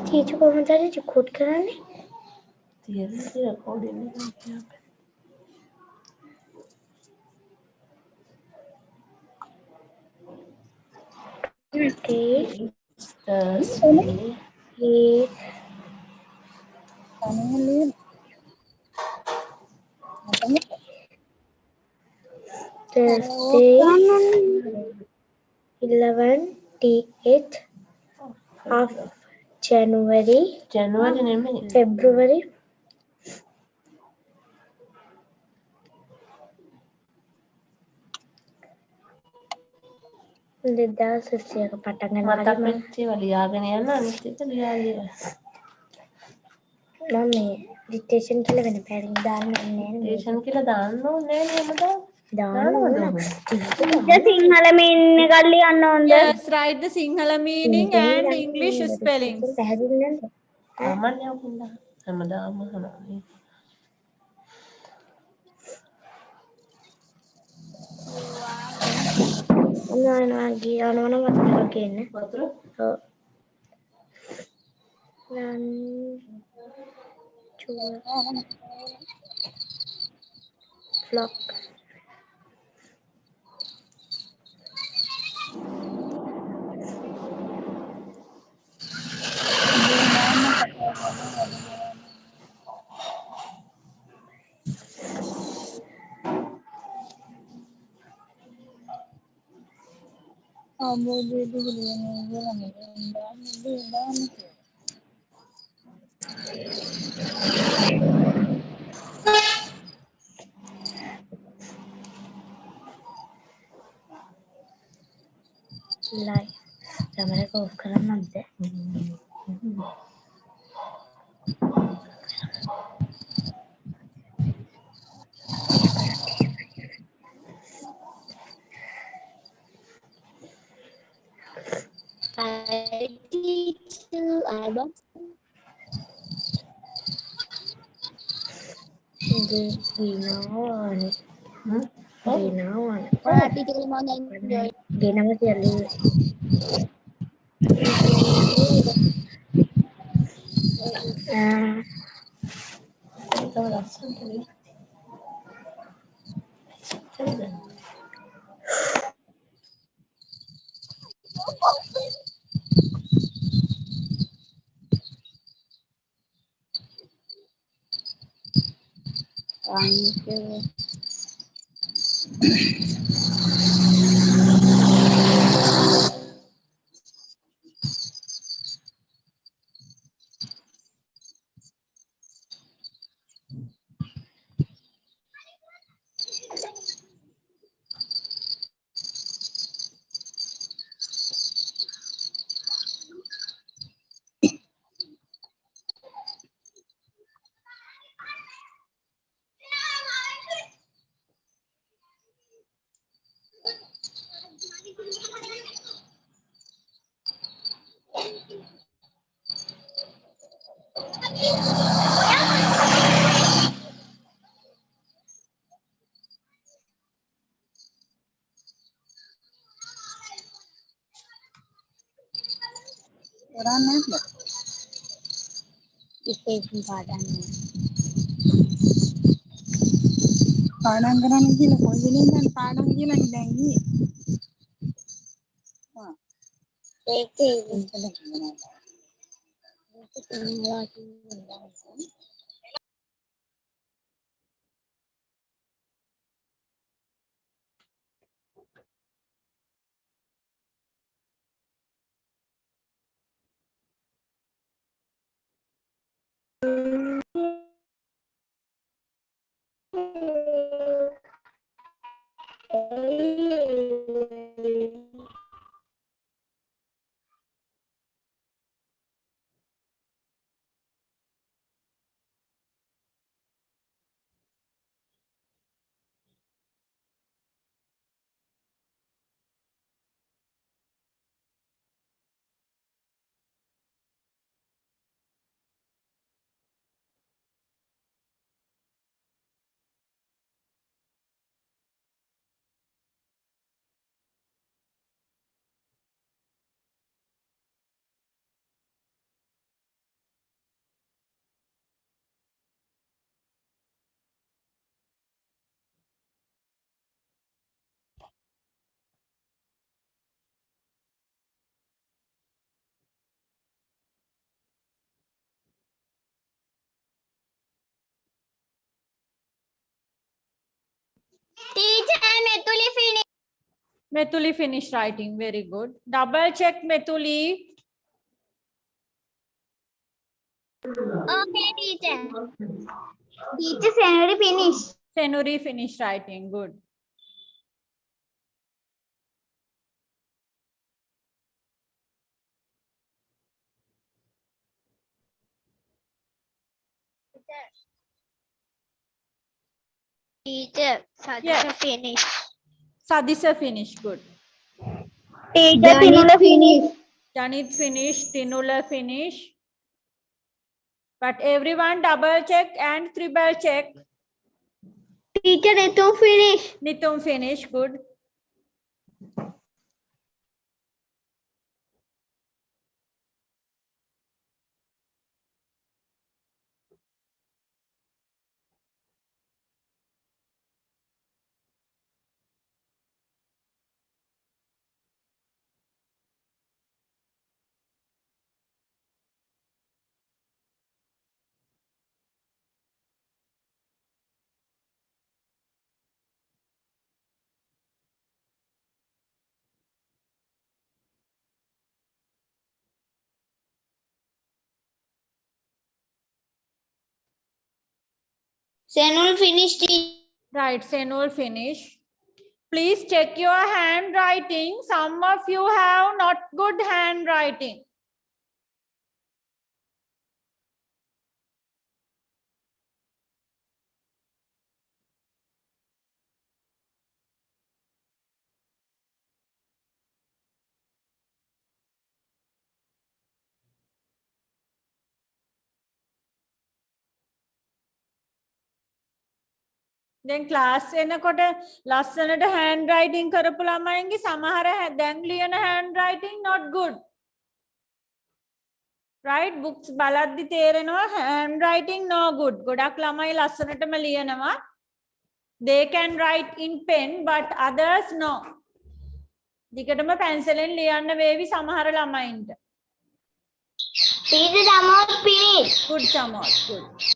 चीजों को मजा जो खुद कराने recording Thursday, 11th of January, February. Lidah sesiak patangan mata kecil liagan ya nanti itu lihat Mami, dictation kila kena pairing dan station kila daano nene mada Sinhala meaning galli anna onda. Yes, write the Sinhala meaning and English spellings. aman ya pula hamada aman lagi anak-anak mata lagi ni. betul Dan coba vlog. Live. Kamera ko off kara madde. I teach you album. Ginawan. Ginawan. Party ko mo na enjoy. Ginawan siya live. itu langsung tadi Station padan. පාඩම් කරන්න කියලා කොන්දෙනින් දැන් පාඩම් කියලානේ දැන් ඉන්නේ. ඒකේ Methuli finish. Methuli finished writing. Very good. Double check Methuli. Okay, teacher. Teacher, Senuri finish. Senuri finished writing. Good. Teacher, Sadisha Yeah. finish. Sadisa finished. Good. Teacher, Tinula finish. Janit finished. Tinula finished. But everyone double check and triple check. Teacher, Netu finish. Nitum finished. Good. Senul finish. Right. Senul finished. Please check your handwriting. Some of you have not good handwriting. දැන් class එනකොට ලස්සනට hand writing කරපු ළමයින්ගේ සමහර දැන් ලියන hand writing not good. Right? Books බලද්දි තේරෙනවා hand writing no good. ගොඩක් ළමයි ලස්සනටම ලියනවා. They can write in pen but others no. දිගටම පැන්සලෙන් ලියන්න වේවි සමහර ළමයින්ට. Teacher, Amol finish. Good Chamal. Good.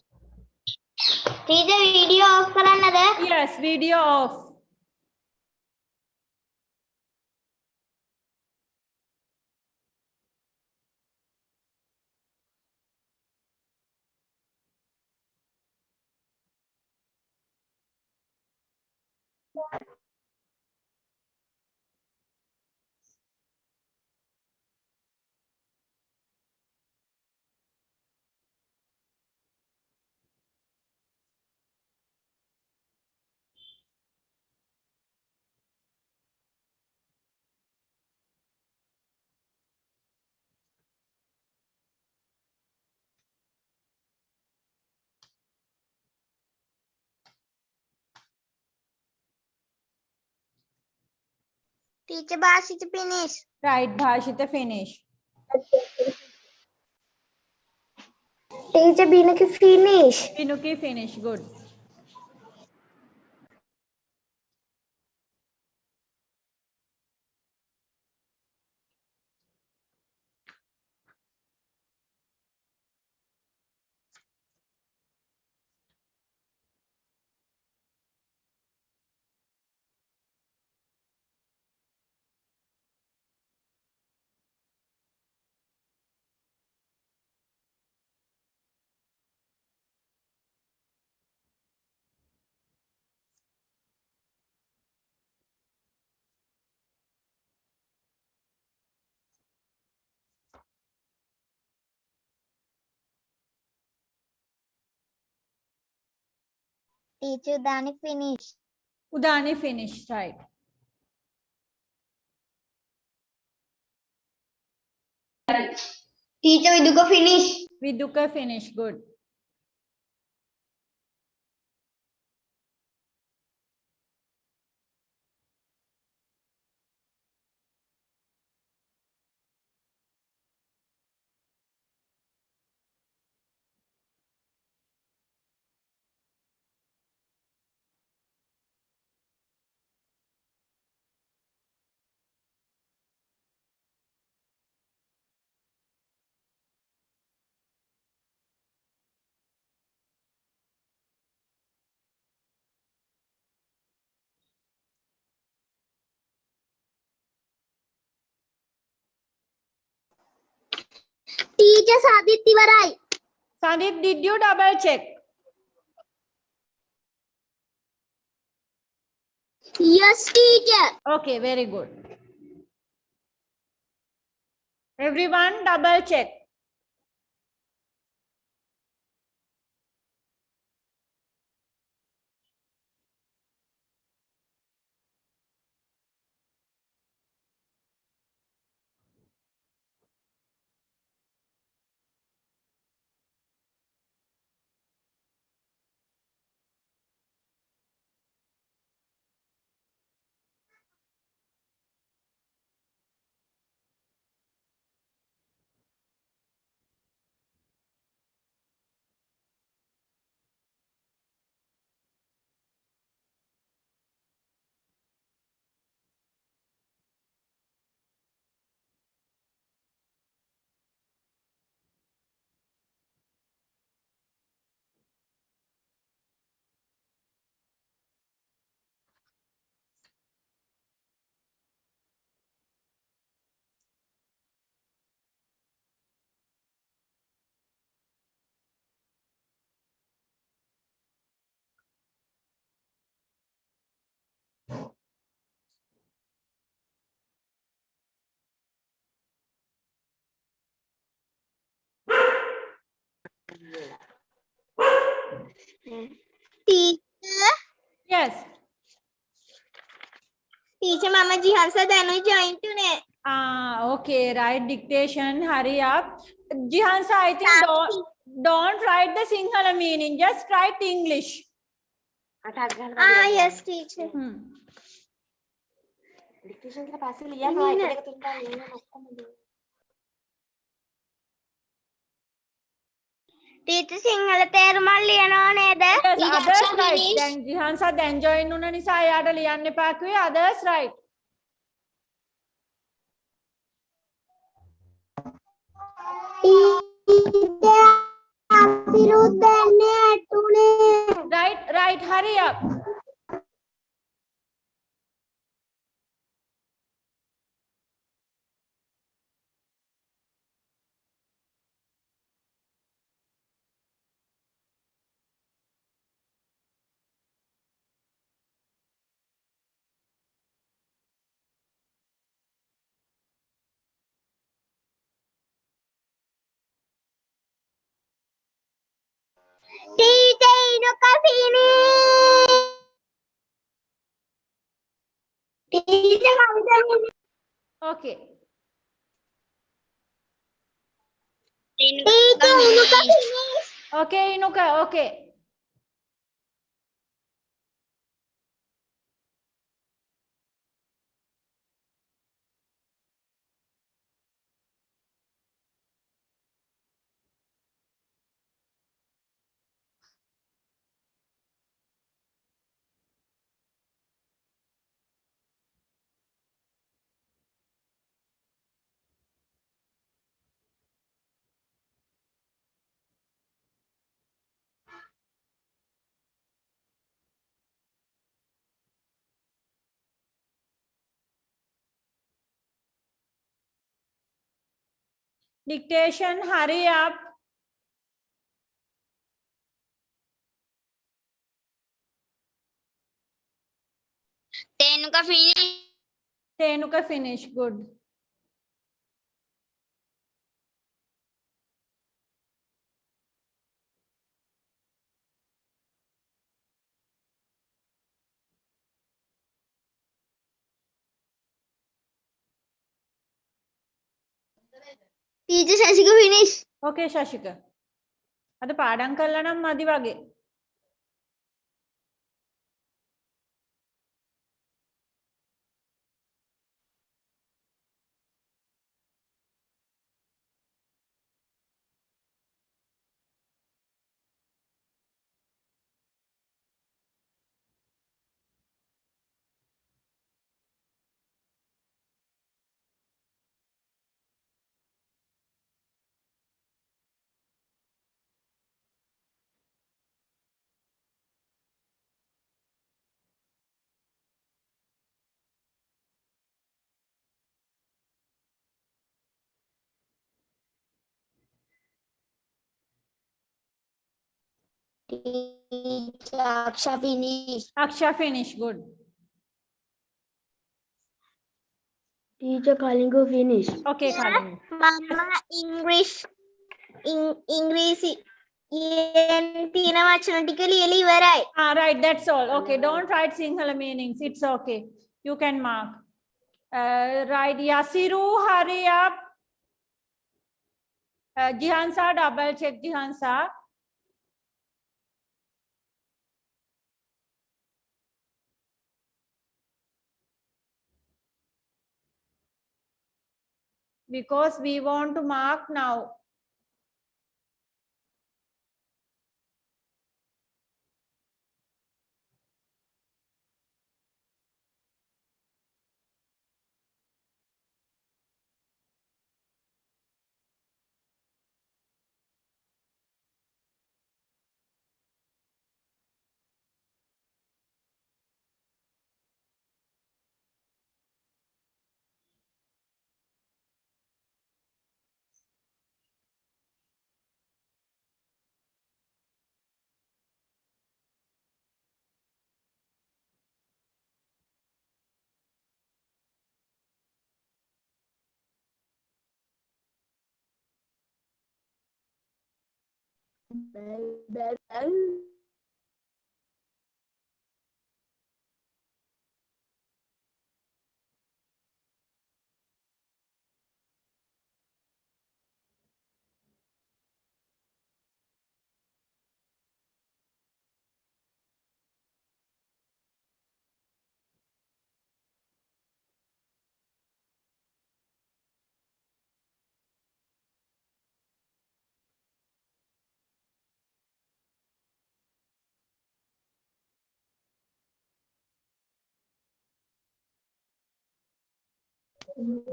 Teacher, video off කරන්නද? Yes, video off. Teacher, Bashita finish. Right, Bhashita finish. Teacher, Binuki finish. Pinuki finish. Good. Teacher, Dani finish. Udani finish. Right. Teacher, Viduka finish. Viduka finish. Good. Teacher Sadit Iwarai. Sandeep, did you double check? Yes, teacher. Okay, very good. Everyone double check. Teacher. Yes. Teacher Mama Jihansa Danu joined today. Okay, write dictation, hurry up. Jihansa, I think don't write the Sinhala meaning, just write English. Yes, teacher. Dictation kita pasti lihat lah, kita ketuntaan ini. Teacher Sinhala තේරුමක් ලියනවා නේද? Yes, others right. Then Jihansa then join උන නිසා එයාට ලියන්න එපා කිව්වේ others right. Right, hurry up. Teacher Inuka finish. Teacher Kavita finish. Okay. Teacher Inuka finish. Okay, Inuka, okay. Dictation, hurry up. Tenuka finish. Tenuka finish, good. Teacher Shashika finish. Okay, Shashika. අද පාඩම් කළා නම් මදි වගේ. Teacher, Aksha finish. Aksha finish. Good. Teacher Kalingo finish. Okay, Kalin. Mama English English තියෙන වචන ටික ලියලා ඉවරයි. Right, that's all. Okay, don't write Sinhala meanings. It's okay. You can mark. Right, Yasiru, hurry up. Jihansa, double check Jihansa. Because we want to mark now.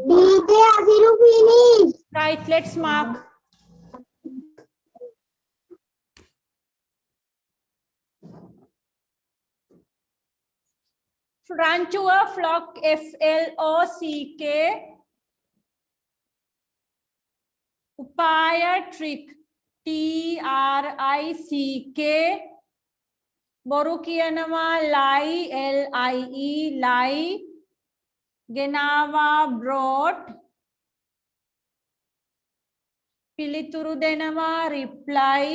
Teacher, Asiru finish. Right, let's mark. Franchua, flock, Flock. Upaya, trick, Trick. Boru kiyanama, lie, Lie, lie. Genawa, brought. Pilituru denama, reply.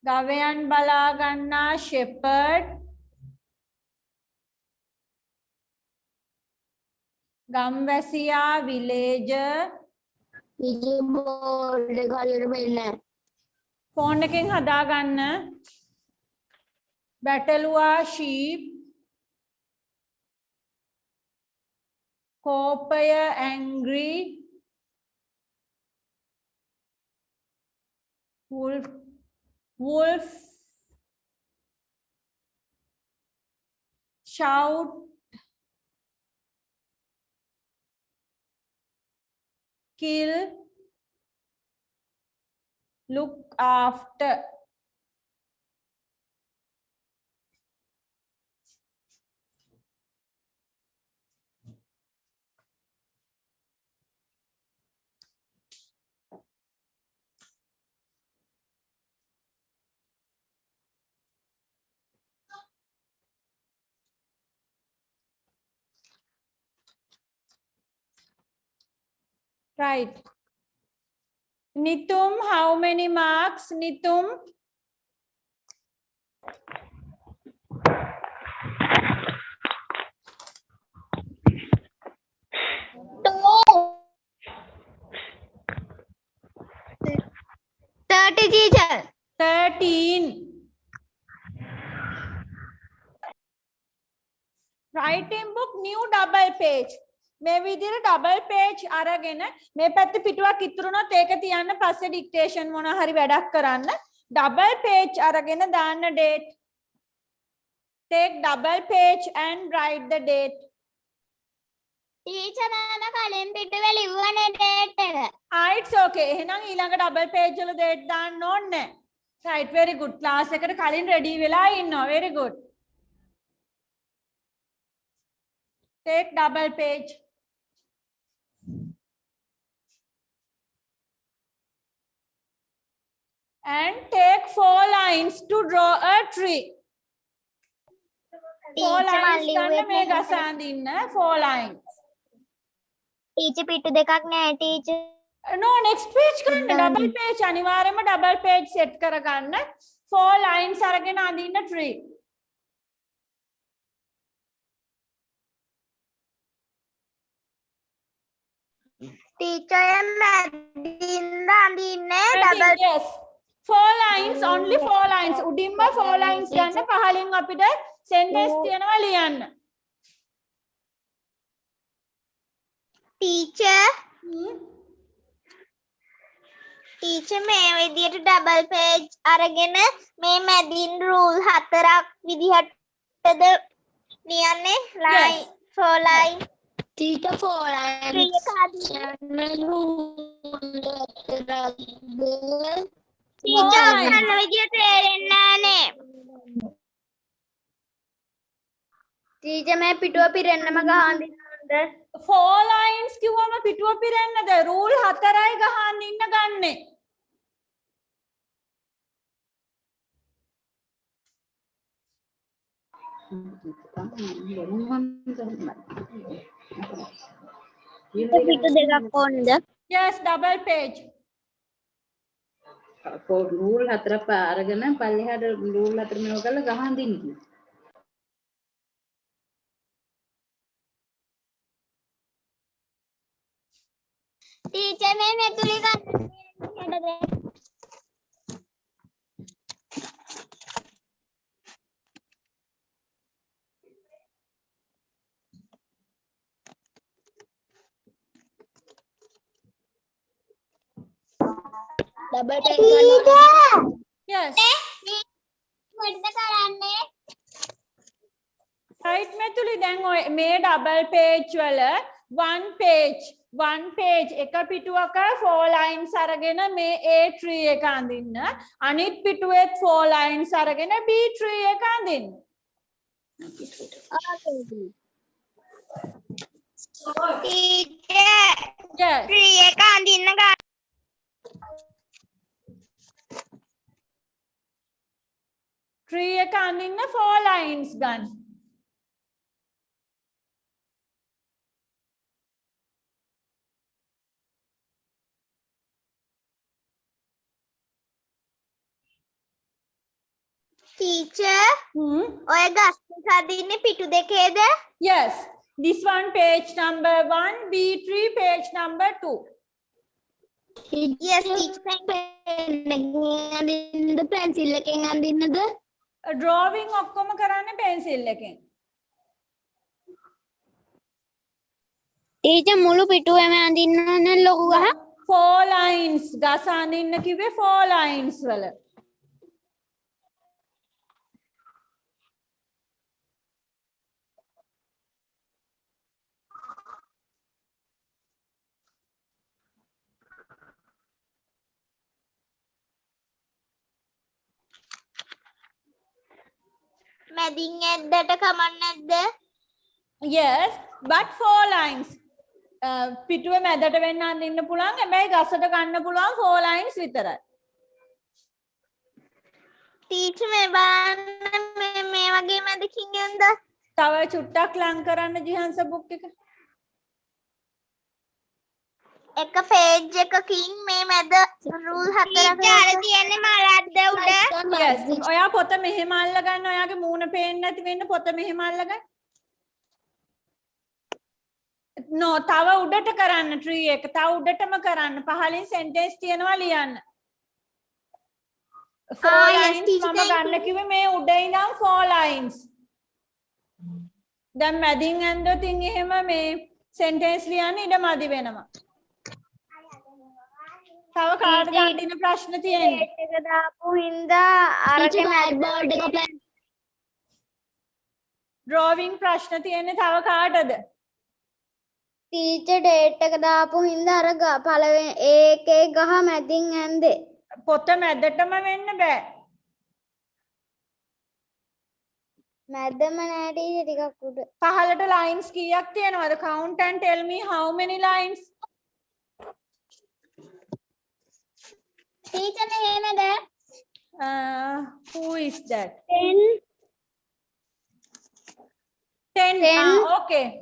Gawayan balaganna, shepherd. Gamvasiya, villager. Teacher, board එක හරියට වෙන්නේ නැහැ. Phone එකෙන් හදාගන්න. Batalua, sheep. Kopaya, angry. Wolf. Shout. Kill. Look after. Right. Nitum, how many marks? Nitum? Two. 30 teacher. 13. Writing book, new double page. මේ විදිහට double page අරගෙන මේ පැත්තේ පිටුවක් ඉතුරුනොත් ඒක තියන්න පස්සේ dictation මොන හරි වැඩක් කරන්න. Double page අරගෙන දාන්න date. Take double page and write the date. Teacher, මම කලින් පිටුවේ ලිව්වනේ date එක. It's okay. එහෙනම් ඊළඟ double page වල date දාන්න ඕනේ. Right, very good. Class එකට කලින් ready වෙලා ඉන්නවා. Very good. Take double page. and take 4 lines to draw a tree. 4 Teacher lines මල්ලි ගන්න මේ උවේ ගස අඳින්න 4 lines. ටීචර් පිටු දෙකක් නෑ ටීචර්. No, next page ගන්න double page අනිවාර්යයෙන්ම double page set කරගන්න 4 lines අරගෙන අඳින්න tree. ටීචර් මැදින්ද අඳින්නේ double. Yes. 4 lines, only 4 lines. උඩින්ම 4 lines ගන්න පහලින් අපිට sentence තියනවා ලියන්න. ටීචර් මේ විදියට ඩබල් පේජ් අරගෙන මේ මැදින් රූල් 4ක් විදිහටද ලියන්නේ line 4 line. Teacher 4 line teacher ඔන්න විදියට තේරෙන්නේ නෑනේ. ටීචර් මේ පිටුව පිරෙන්නම ගහන්න දෙන්නද? 4 lines කිව්වම පිටුව පිරෙන්නද? rule 4යි ගහන්න ඉන්න ගන්නෙ. පිටු දෙකක් ඕනද? Yes, double page. රූල් 4 අරගෙන පල්ලෙහාට රූල් 4 මෙව කරලා ගහන් දෙන්න කිව්වා. ටීචර් මේ මෙතුලි ගන්න නේද? ඩබල් ටෙක් කරන්න. Yes. මොකද කරන්නේ? right මෙතුලි දැන් ඔය මේ double page වල one page එක පිටුවක 4 lines අරගෙන මේ A tree එක අඳින්න. අනිත් පිටුවෙත් 4 lines අරගෙන B tree එක අඳින්න. Teacher Yes. tree එක අඳින්න ගන්න. tree එක අඳින්න 4 lines ගන්න. ටීචර් ඔය ගස් ටික අදින්නේ පිටු දෙකේද? Yes. This one page number 1, B3 page number 2. yes teacher pen අදින්නද pencil එකෙන් අදින්නද? drawing ඔක්කොම කරන්නේ pencil එකෙන්. ටීචර් මුළු පිටුවේම අදින්න ඕනේ ලොකු ගහ. 4 lines ගස අඳින්න කිව්වේ 4 lines වල. මැදින් ඇද්දට කමක් නැද්ද? Yes, but 4 lines. පිටුවේ මැදට වෙන්න අඳින්න පුළුවන්. හැබැයි ගසට ගන්න පුළුවන් 4 lines විතරයි. ටීචර් මේ බලන්න මේ වගේ මැදකින් යන්ද? තව චුට්ටක් ලං කරන්න ජිහන්ස බුක් එක. එක පේජ් එකකින් මේ මැද රූල් 4ක් අර තියන්නේ මලද්ද උඩ? Yes. ඔයා පොත මෙහෙම අල්ල ගන්න. ඔයාගේ මූණ පේන්නේ නැති වෙන්න පොත මෙහෙම අල්ල ගන්න. No, තව උඩට කරන්න tree එක. තව උඩටම කරන්න. පහලින් sentence තියනවා ලියන්න. 4 lines මම ගන්න කිව්වේ මේ උඩ ඉඳන් 4 lines. දැන් මැදින් ඇන්දොත් එහෙම මේ sentence ලියන්න ඉඩ මදි වෙනවා. තව කාටද අඳින ප්‍රශ්න තියෙන්නේ? එක දාපු හින්දා අරගේ මැද බෝඩ් එක ප්ලෑන්. drawing ප්‍රශ්න තියෙන්නේ තව කාටද? ටීචර් ඩේට් එක දාපු හින්දා අර පළවෙනි ඒකේ ගහ මැදින් ඇන්දේ. පොත මැදටම වෙන්න බෑ. මැදම නෑ ටීචර් ටිකක් උඩ. පහලට lines කීයක් තියෙනවද? count and tell me how many lines. Teacher එහෙමද? Who is that? 10. 10. 10. Okay.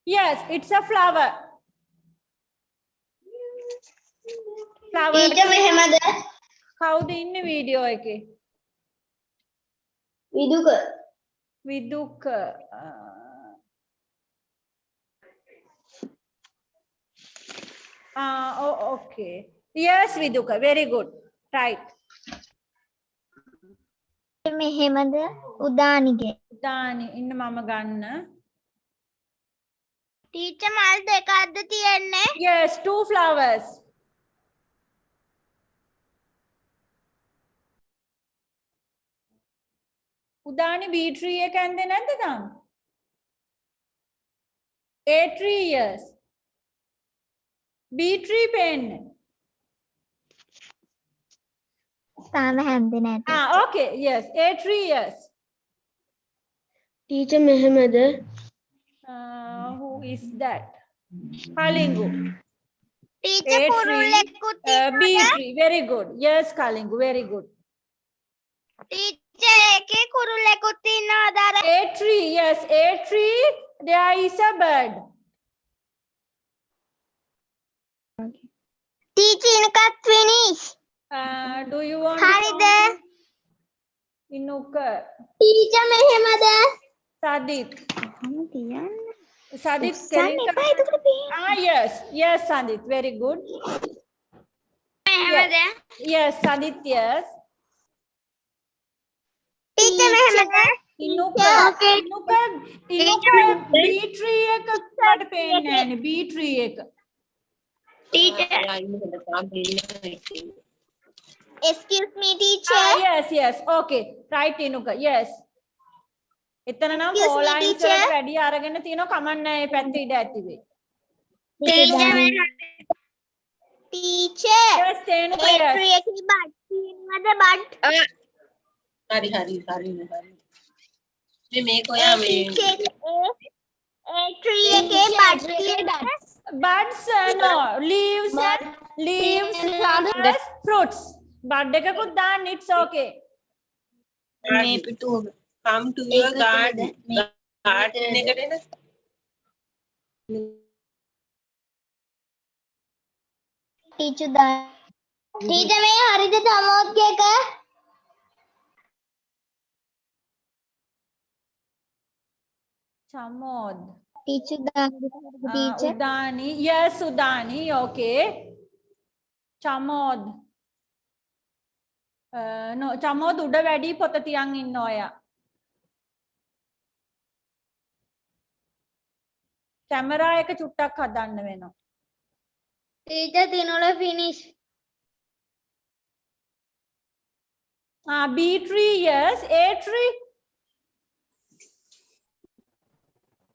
Yes, it's a flower. Flower. කවුද ඉන්නේ වීඩියෝ එකේ? විදුක. Oh, okay. Yes, Viduka. Very good. Right. මෙහෙමද උදානිගේ. දානි ඉන්න මම ගන්න. ටීචර් මල් දෙකක්ද තියෙන්නේ? Yes, 2 flowers. Udani B tree එක ඇන්දේ නැද්ද තාම? A tree, yes. B tree pen. තාම හැන්දේ නැති. Okay, yes. A tree, yes. Teacher මෙහෙමද? Who is that? Kalingu. Teacher A කුරුල්ලෙකුත් B tree. Very good. Yes, Kalingu. Very good. Teacher එකේ කුරුල්ලෙකුත් ඉන්නවද අර? A tree, yes. A tree. There is a bird. Teacher ඉනකත් finish. Do you want හරිද? Inuka. Teacher මෙහෙමද? Sadit. කොහොම තියන්නේ? Sadit. උස්සන්න එපා එතකොට පේන්නේ. Yes. Yes, Sadit. Very good. මෙහෙමද? Yes, Sadit, yes. ටීචර් මෙහෙමද? Inuka. Okay. Inuka B tree එක මට පේන්නේ නැහැ. B tree එක. Teacher excuse me teacher. Yes, yes. Okay. Right, Inuka. Yes. එතන නම් Excuse 4 me, lines teacher. වලට වැඩි අරගෙන තියෙනවා කමක් නැහැ. මේ පැත්ත ඉඩ ඇති වෙයි. ටීචර් Yes, Tenuka, ඒ yes. tree එකේ බඩ් තියෙනවද බඩ්? හරි මේක ඔයා මේ ඒ tree එකේ බඩ් තියෙනවද? Buds, no. Leaves, flowers, fruits. Bud එකකුත් දාන්න, it's okay. මේ පිටුව come to your garden එකට එන ටීචර් ටීචර් මේ හරිද සමෝද්ග එක? Chamod. ටීචර් දාන්නද teacher? Udani. Yes, Udani. Okay. Chamod. No, Chamod උඩ වැඩි පොත තියන් ඉන්න ඔයා. කැමරා එක චුට්ටක් හදන්න වෙනවා. Teacher Thinula finish. B tree, yes. A tree.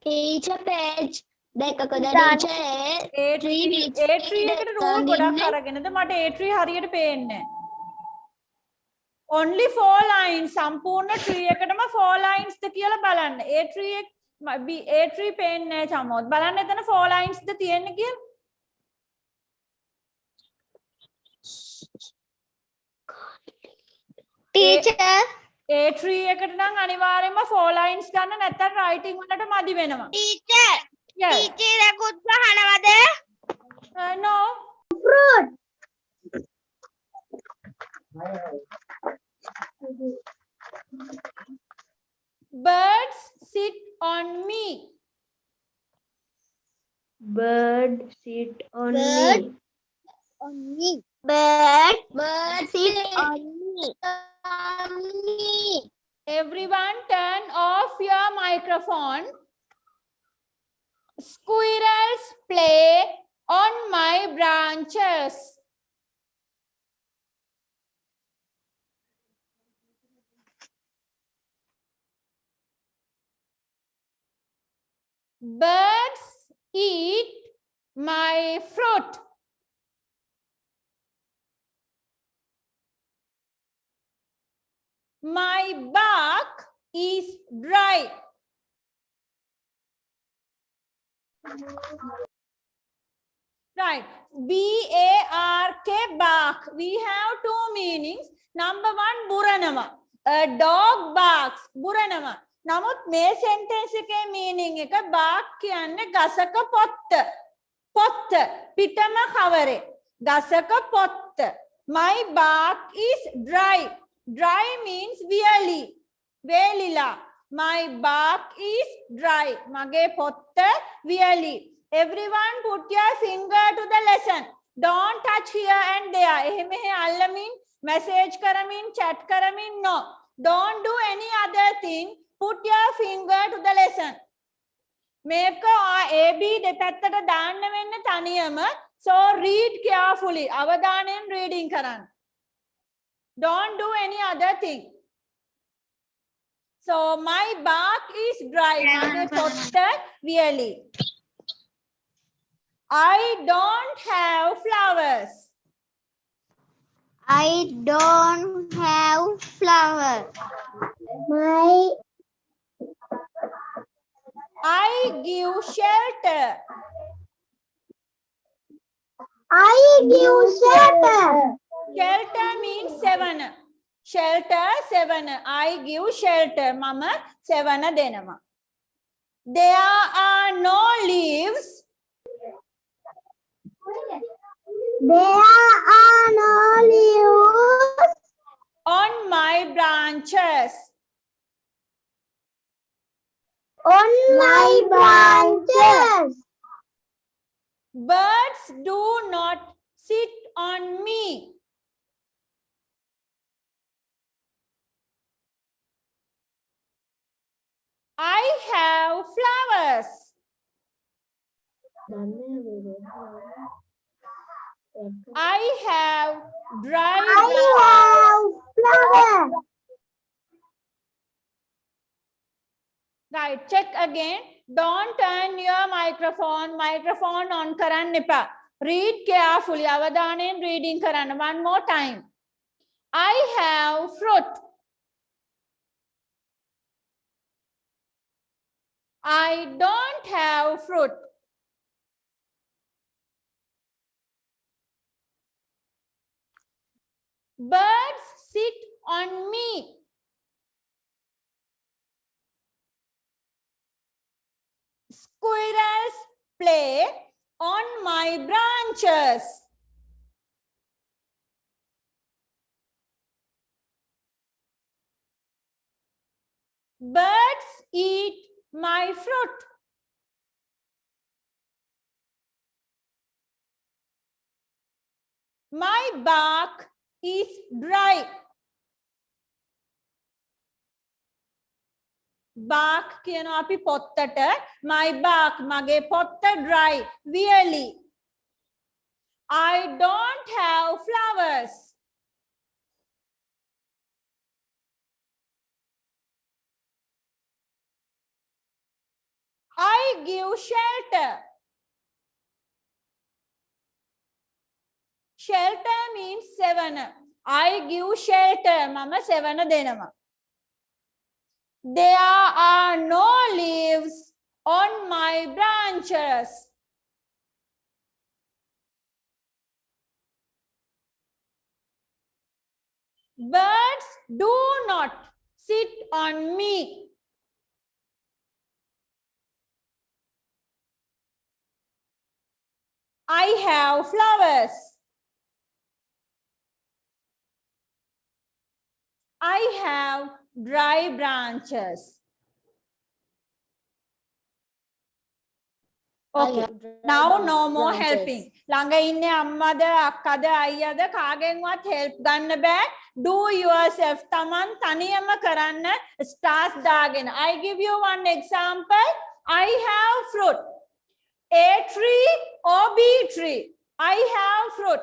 Teacher page දෙකකද ටීචර් A tree එකට rule ගොඩක් අරගෙනද මට A tree හරියට පේන්නේ නැහැ. Only 4 lines සම්පූර්ණ tree එකටම 4 lines ද කියලා බලන්න. A tree පේන්නේ නැහැ චමෝත්. බලන්න එතන 4 lines ද තියෙන්නේ කියලා. ටීචර් A tree එකට නම් අනිවාර්යයෙන්ම 4 lines ගන්න නැත්නම් writing වලට මදි වෙනවා. Teacher Yes. ටීචර් එකකුත් ගහනවද? No. fruit Birds sit on me. Bird sit on Bird. me. on me. Bird sit on me. Everyone turn off your microphone. Squirrels play on my branches. Birds eat my fruit. My bark is dry. Right. B-A-R-K, bark. We have two meanings. Number one, buranama. A dog barks. Buranama. Namuth me sentence ke meaning එක bark කියන්නේ ගසක පොත්ත. පොත්ත. පිටම කවරේ. ගසක පොත්ත. My bark is dry. Dry means really. Velila. My bark is dry. Mage potta really. Everyone put your finger to the lesson. Don't touch here and there. Ehme allamin, message karamin, chat karamin. No. Don't do any other thing. Put your finger to the lesson. Make A, B දෙපැත්තට දාන්න වෙන්න තනියම. So read carefully. අවධානයෙන් reading කරන්න. Don't do any other thing. So my bark is dry. Mage potta really. I don't have flowers. I don't have flowers. I give shelter. I give shelter. Shelter means seven. Shelter seven. I give shelter. Mama seven denama. There are no leaves. There are no leaves On my branches. on my branches. Birds do not sit on me. I have flowers. I have dry I have flowers. Right, check again. Don't turn your microphone. Microphone on karan nipa. Read carefully. Avadhanen reading karan. One more time. I have fruit. I don't have fruit. Birds sit on me. Squirrels play on my branches. Birds eat my fruit. My bark is dry. Bark කියනවා අපි පොත්තට. My bark මගේ පොත්ත dry. Really. I don't have flowers. I give shelter. Shelter means seven. I give shelter. Mama seven denama. There are no leaves on my branches. Birds do not sit on me. I have flowers. I have dry branches. Okay. Now no more helping. ළඟ ඉන්නේ අම්මද අක්කද අයියාද කාගෙන්වත් help ගන්න බෑ. Do yourself. තමන් තනියම කරන්න stars දාගෙන. I give you one example. I have fruit. A tree or B tree? I have fruit.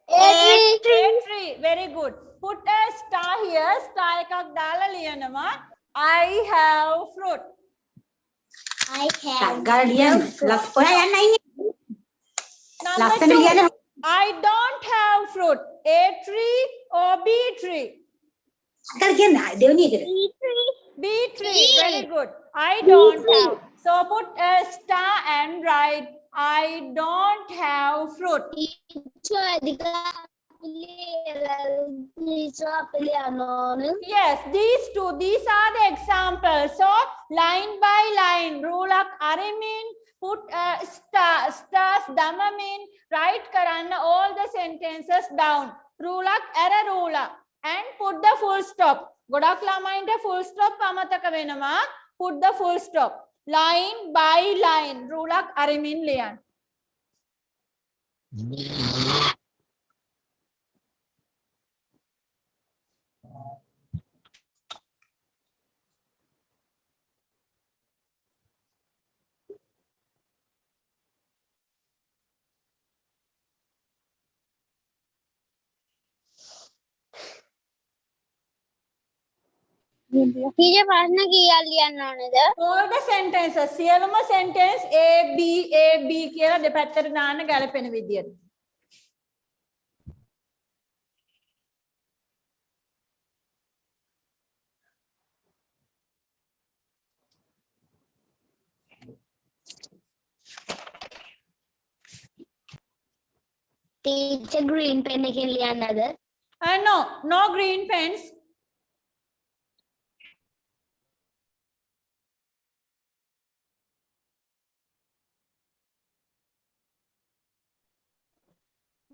A tree. Very good. Put a star here. Star එකක් දාලා ලියනවා. I have fruit. I have Number two. I don't have fruit. A tree or B tree? B tree. B tree. Very good. I don't have. So put a star and write I don't have fruit. Yes, these are the examples. So line by line, rulak arimin, put stars damamin, write karanna all the sentences down. Rulak era rula and put the full stop. Godak lamainte full stop amataka wenama. Put the full stop. Line by line, rulak arimin liyan. ඊයේ ප්‍රශ්න කීයක් ලියන්න ඕනේද? All the sentences, සියලුම sentence A B කියලා දෙපැත්තට දාන්න ගැලපෙන විදියට. ටීචර් green pen එකෙන් ලියන්නද? No green pens.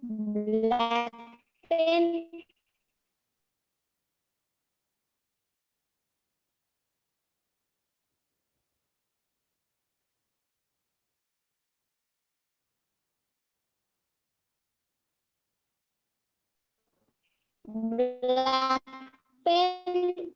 black pen. Black pen.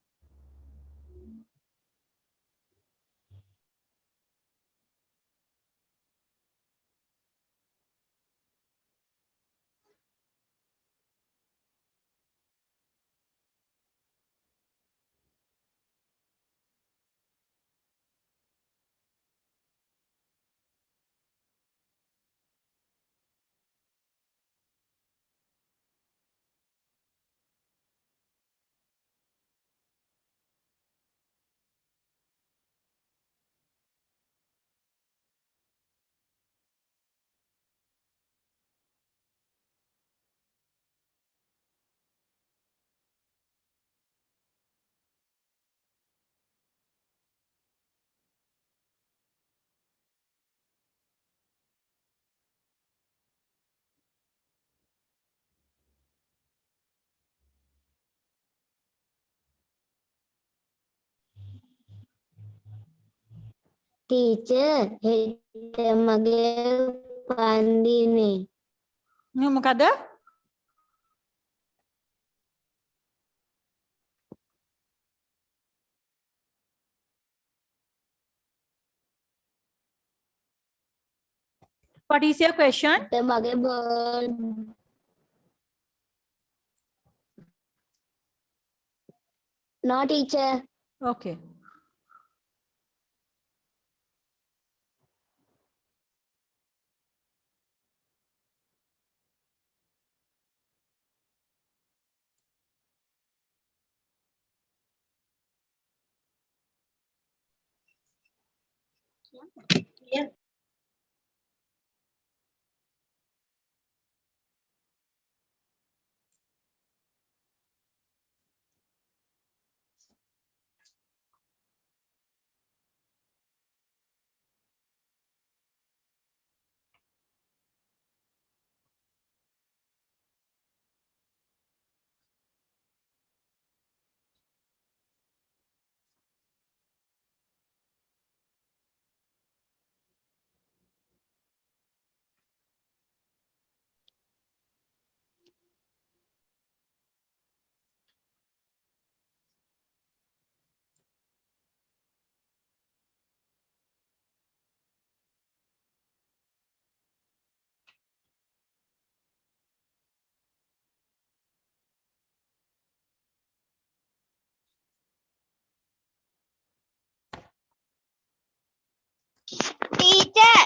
Teacher හෙට මගේ උපන්දිනේ. මොකද? What is your question? මගේ bird. No teacher. Okay. Yeah. Teacher.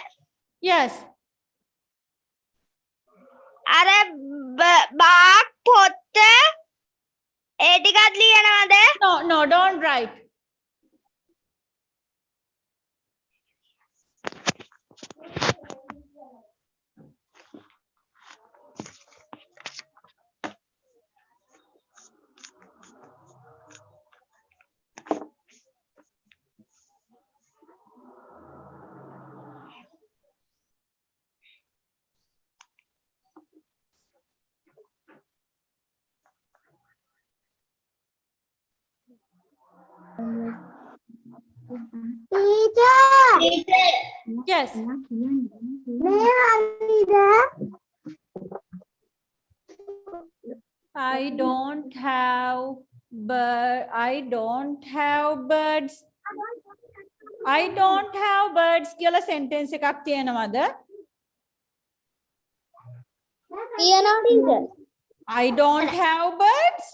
Yes. අර බාක් පොත්ත ඒ ටිකත් ලියනවද? No, don't write. Teacher. Yes. I don't have birds. I don't have birds. I don't have birds කියලා sentence එකක් තියෙනවද? තියෙනවා teacher. I don't have birds.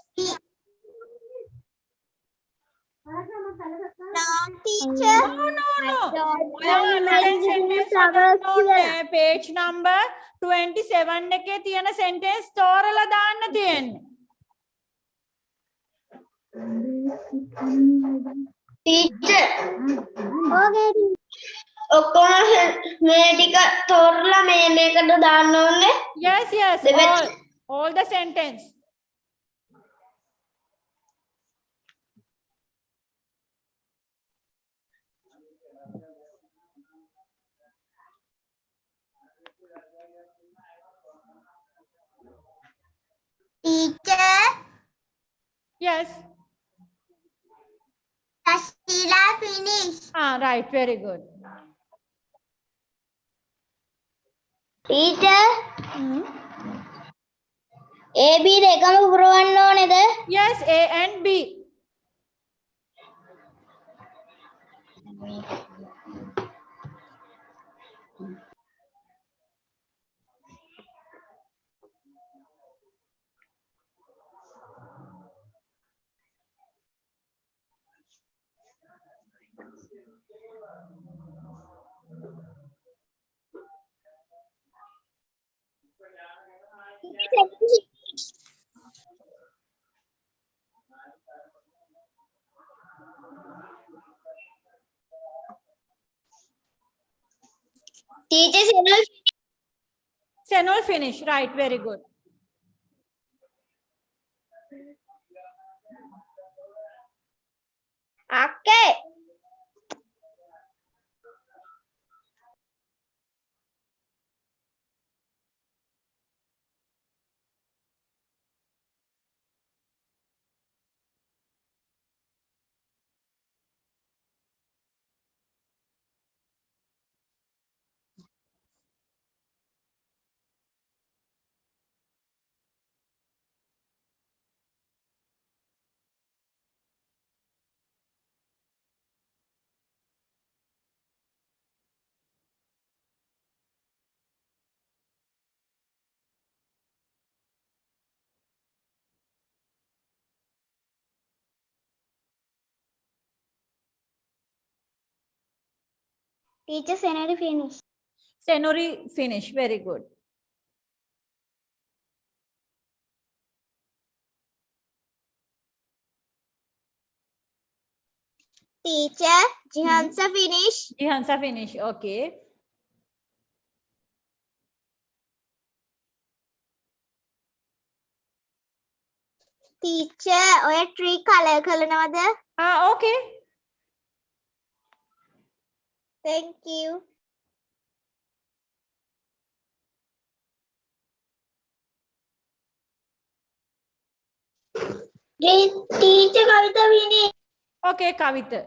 No teacher. No. flowers Page number 27 එකේ තියෙන sentence තෝරලා දාන්න තියෙන්නේ. Teacher. Okay. ඔක්කොම මේ ටික තෝරලා මේකට දාන්න ඕනේ. Yes. All the sentence. Teacher. Yes. Sheila finish. Right. Very good. Teacher. A B දෙකම පුරවන්න ඕනේද? Yes, A and B. Teacher Senol finish. Right. Very good. Okay. Teacher Senori finish. Senori finish. Very good. Teacher Jihansa finish. Jihansa finish. Okay. Teacher ඔය tree color කරනවද? Okay. Thank you. Teacher Kavita finish. Okay, Kavita.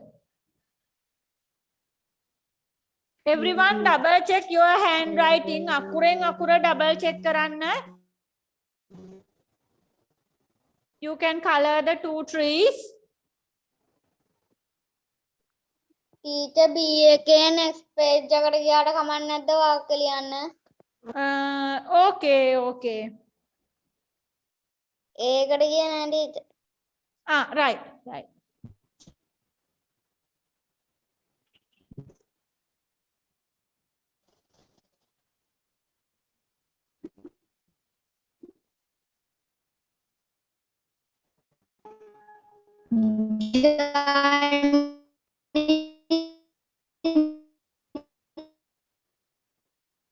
Everyone double check your handwriting. අකුරෙන් අකුර double check කරන්න. You can color the 2 trees. Teacher B එකේ next page එකට ගියාට කමක් නැද්ද වාක්‍ය ලියන්න? Okay. ඒකට ගියේ නෑ teacher. Right.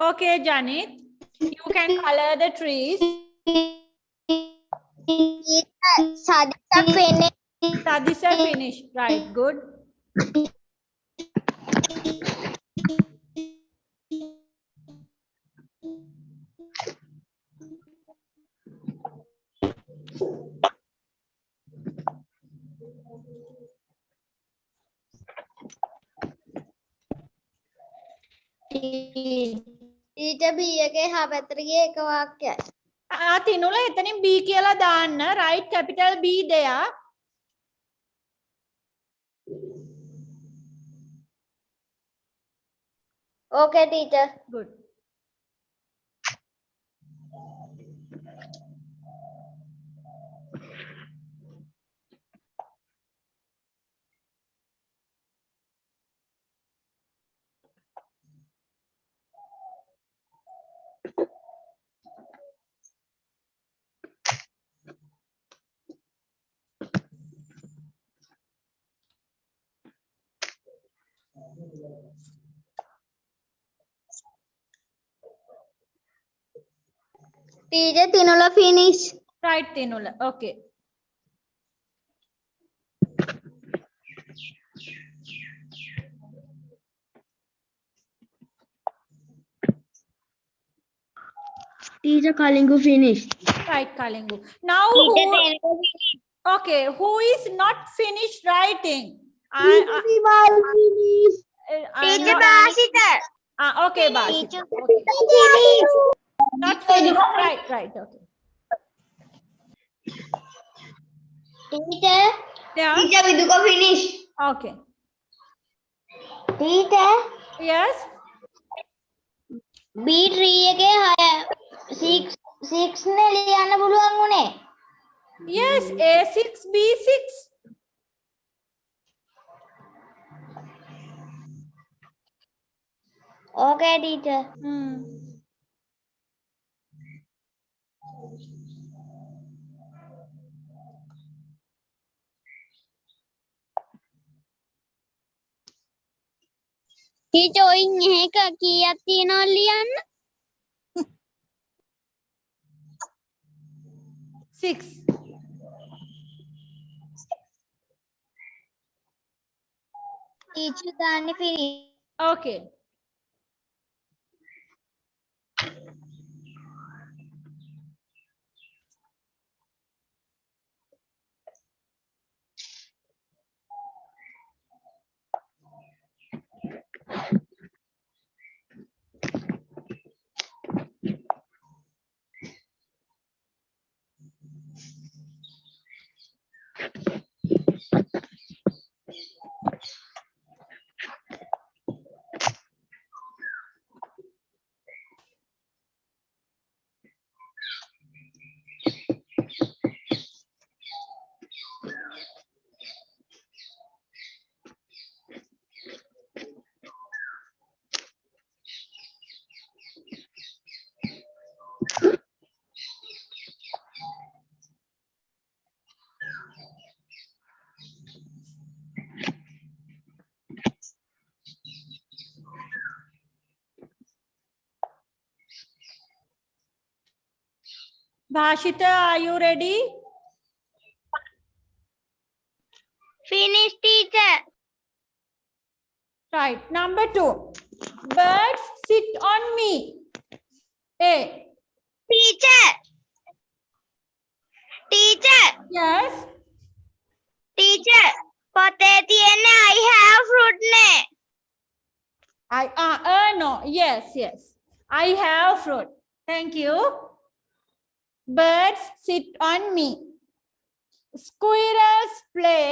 Okay, Janit. You can color the trees. Sadisa finish. Sadisa finish. Right. Good. Teacher B එකේ හා පැත්තට ගිය එක වාක්‍යයි. තිනුල එතනින් B කියලා දාන්න. right capital B there. Okay teacher. Good. Teacher Tinula finish. Right Tinula. Okay. Teacher Kalingu finished. Right Kalingu. Now who, okay, who is not finished writing? Teacher Bashita. Okay, Bashita. Okay. Not finished. Right. Okay. Teacher. Yeah. Teacher Viduka finish. Okay. Teacher. Yes. B tree එකේ 6 නේ ලියන්න පුළුවන් උනේ. Yes, A6, B6. Okay teacher. Teacher ඔයින් එක කීයක් තියනවද ලියන්න? 6. Teacher දාන්නේ finish. Okay. Bhashita, are you ready? Finish teacher. Right. Number 2. Birds sit on me. A. Teacher. Teacher. Yes. Teacher. පොතේ තියෙන්නේ I have fruit නේ. No. Yes. I have fruit. Thank you. Birds sit on me. Squirrels play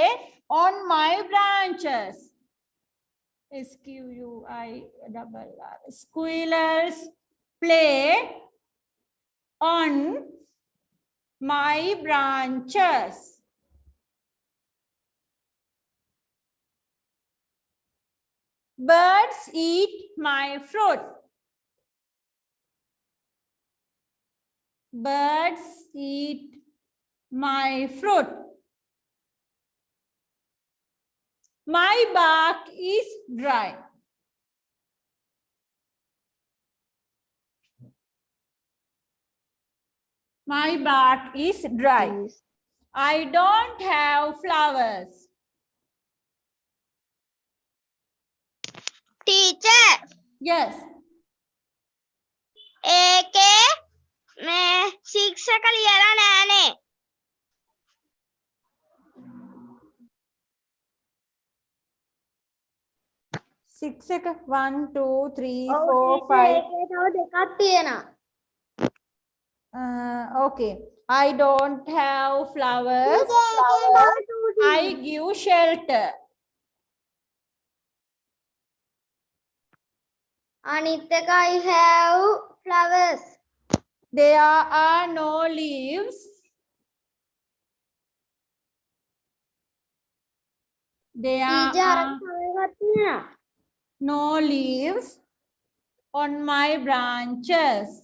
on my branches. SQUIRR. Squirrels play on my branches. Birds eat my fruit. Birds eat my fruit. My bark is dry. My bark is dry. I don't have flowers. Teacher. Yes. ඒකේ මේ 6 එක ලියලා නෑනේ. 6 6 එක 1 2 3 ඔව් 4 teacher 5 ඒකේ තව දෙකක් තියෙනවා. Okay, I don't have flowers. I give shelter. අනිත් එක I have flowers. There are no leaves. There teacher are අරන් තව එකක් තියෙනවා. no leaves on my branches.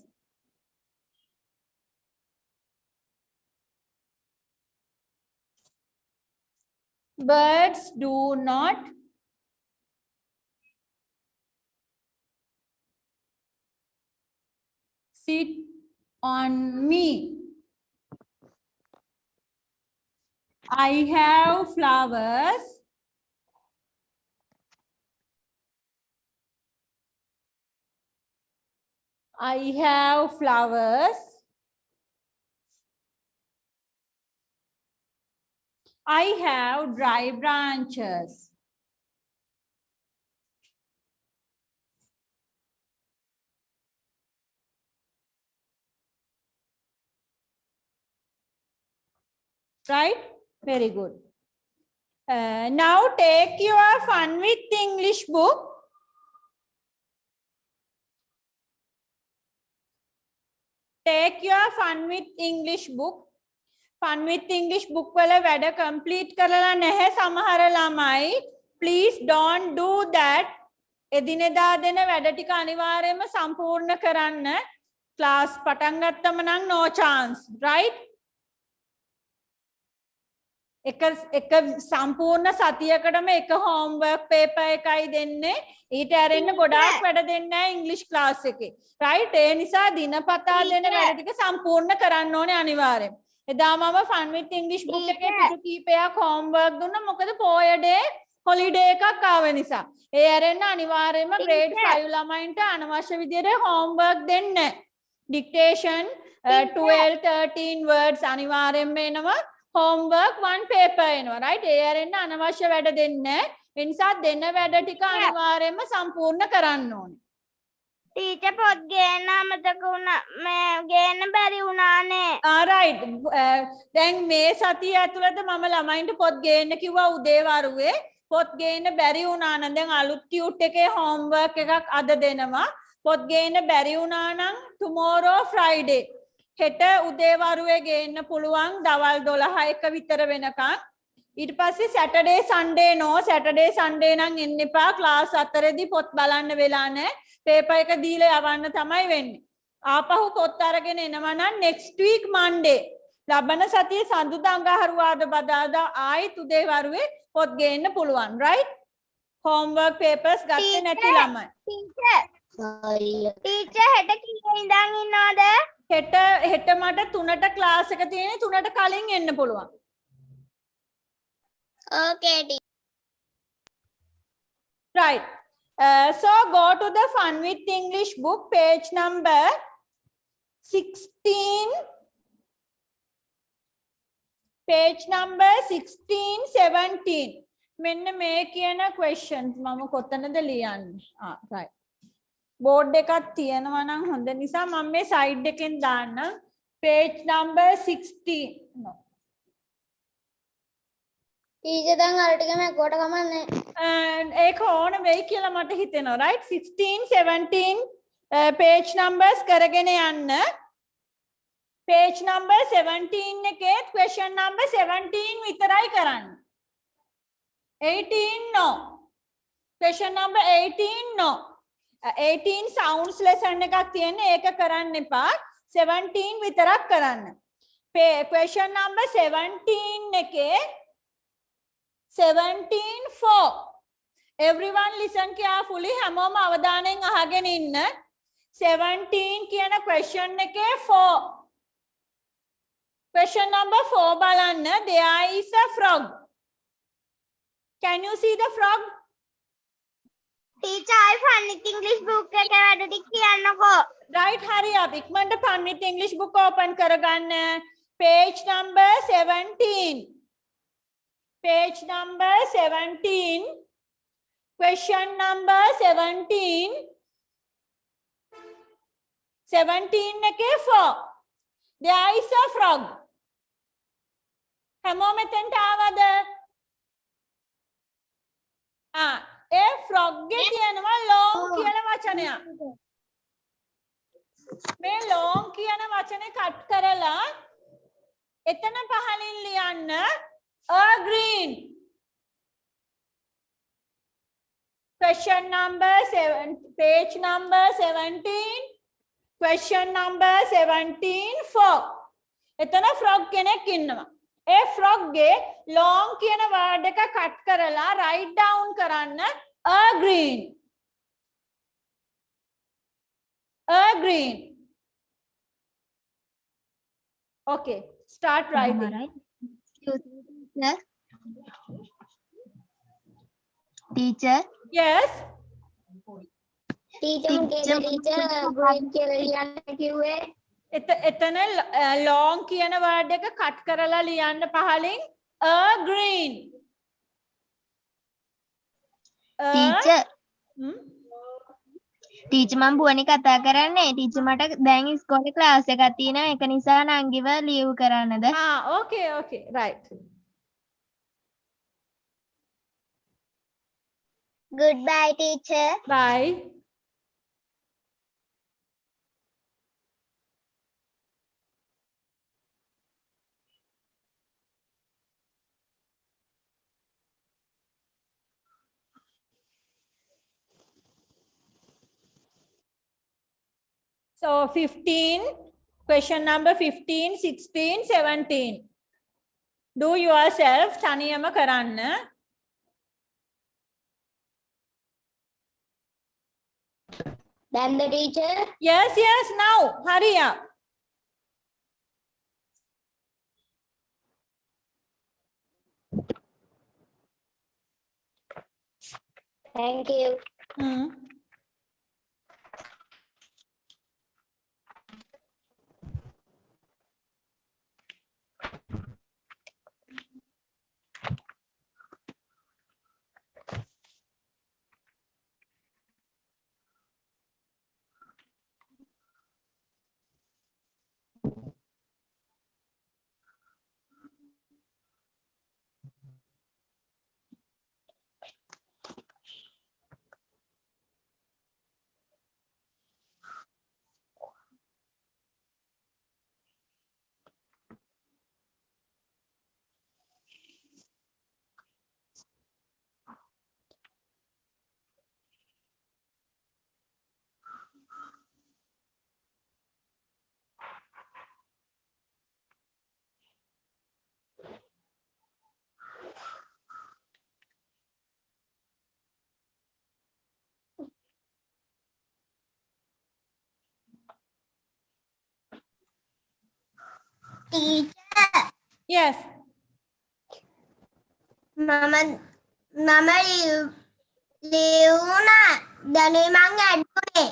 Birds do not sit on me. I have flowers. I have flowers. I have dry branches. Right? Very good. Now take your Fun with English book. Take your Fun with English book. Fun with English book වල වැඩ complete කරලා නැහැ සමහර ළමයි. Please don't do that. එදිනෙදා දෙන වැඩ ටික අනිවාර්යයෙන්ම සම්පූර්ණ කරන්න. Class පටන් ගත්තම නම් no chance, right? එක සම්පූර්ණ සතියකටම එක homework paper එකයි දෙන්නේ. ඊට ඇරෙන්න ගොඩාක් වැඩ දෙන්නේ නැහැ English class එකේ. right? ඒ නිසා දිනපතා දෙන වැඩ ටික සම්පූර්ණ කරන්න ඕනේ අනිවාර්යෙන්. එදා මම Fun with English book එකේ පිටු කීපයක් homework දුන්නා. මොකද පොය day holiday එකක් ආව නිසා. ඒ ඇරෙන්න අනිවාර්යෙන්ම grade 5 ළමයින්ට අනවශ්‍ය විදියට homework දෙන්නේ නැහැ. dictation 12 13 words අනිවාර්යෙන්ම එනවා. homework one paper එනවා right ඒ ඇරෙන්න අනවශ්‍ය වැඩ දෙන්නේ නැහැ ඒ නිසා දෙන වැඩ ටික අනිවාර්යයෙන්ම සම්පූර්ණ කරන්න ඕනේ ටීචර් පොත් ගේන්න අමතක වුණා මේ ගේන්න බැරි වුණානේ right දැන් මේ සතිය ඇතුළත මම ළමයින්ට පොත් ගේන්න කිව්වා උදේ වරුවේ පොත් ගේන්න බැරි වුණා නම් දැන් අලුත් ටියුට් එකේ homework එකක් අද දෙනවා පොත් ගේන්න බැරි වුණා නම් tomorrow Friday හෙට උදේ වරුවේ ගේන්න පුළුවන් දවල් 12 විතර වෙනකන් ඊට පස්සේ Saturday Sunday no Saturday Sunday නම් එන්න එපා ක්ලාස් 4දී පොත් බලන්න වෙලා නැහැ පේපර් එක දීලා යවන්න තමයි වෙන්නේ ආපහු පොත් අරගෙන එනවා නම් next week Monday ලබන සතියේ සඳුදා අඟහරුවාද බදාදා ආයෙත් උදේ වරුවේ පොත් ගේන්න පුළුවන් right homework papers ගත්තේ නැති ළමයි ටීචර් හෙට කීයේ ඉඳන් ඉන්නවද හෙට මට 3ට ක්ලාස් එක තියෙන්නේ 3ට කලින් එන්න පුළුවන්. Okay. Right. So go to the Fun with English book page number 16. Page number 16 17. මෙන්න මේ කියන questions මම කොතනද ලියන්නේ? right. board එකක් තියෙනවා නම් හොඳ නිසා මම මේ side එකෙන් දාන්නම් page number 16 no ටීචර් දැන් අර ටික මැකුවට කමන්නේ ඒක ඕන වෙයි කියලා මට හිතෙනවා right 16 17 page numbers කරගෙන යන්න page number 17 එකේ question number 17 විතරයි කරන්න 18 no question number 18 no 18 sounds lesson එකක් තියෙන්නේ ඒක කරන්න එපා 17 විතරක් කරන්න question number 17 එකේ 17 4 everyone listen carefully හැමෝම අවධානයෙන් අහගෙන ඉන්න 17 කියන question එකේ 4 question number 4 බලන්න there is a frog can you see the frog teacher I Fun with English book එකේ වැඩ ටික කියන්නකෝ right hurry up ඉක්මනට Fun with English book open කරගන්න page number 17 page number 17 Question number 17. 17 එකේ 4. There is a frog. හැමෝම මෙතෙන්ට ආවද? ඒ frog ගේ තියෙනවා long කියන වචනයක්. මේ long කියන වචනේ කට් කරලා එතන පහලින් ලියන්න a green. Question number 7, page number 17. Question number 17 4. එතන frog කෙනෙක් ඉන්නවා. ඒ frog ගේ long කියන word එක කට් කරලා write down කරන්න a green. A green. Okay, start writing. Teacher. Yes. Teacher grade කියලා ලියන්න කිව්වේ. එතන long කියන word එක කට් කරලා ලියන්න පහලින් a green. Teacher. ටීචර් මම බුවනි කතා කරන්නේ. ටීචර් මට දැන් ඉස්කෝලේ ක්ලාස් එකක් තියෙනවා. ඒක නිසා නංගිව ලීව් කරන්නද? Okay, right. Goodbye, teacher. Bye. So 15, question number 15, 16, 17. Do yourself තනියම කරන්න. Then the teacher. Yes, now. Hurry up. Thank you. Teacher. Yes. Mama ලියුණා. දැනුයි මං ඇඩ්ුනේ.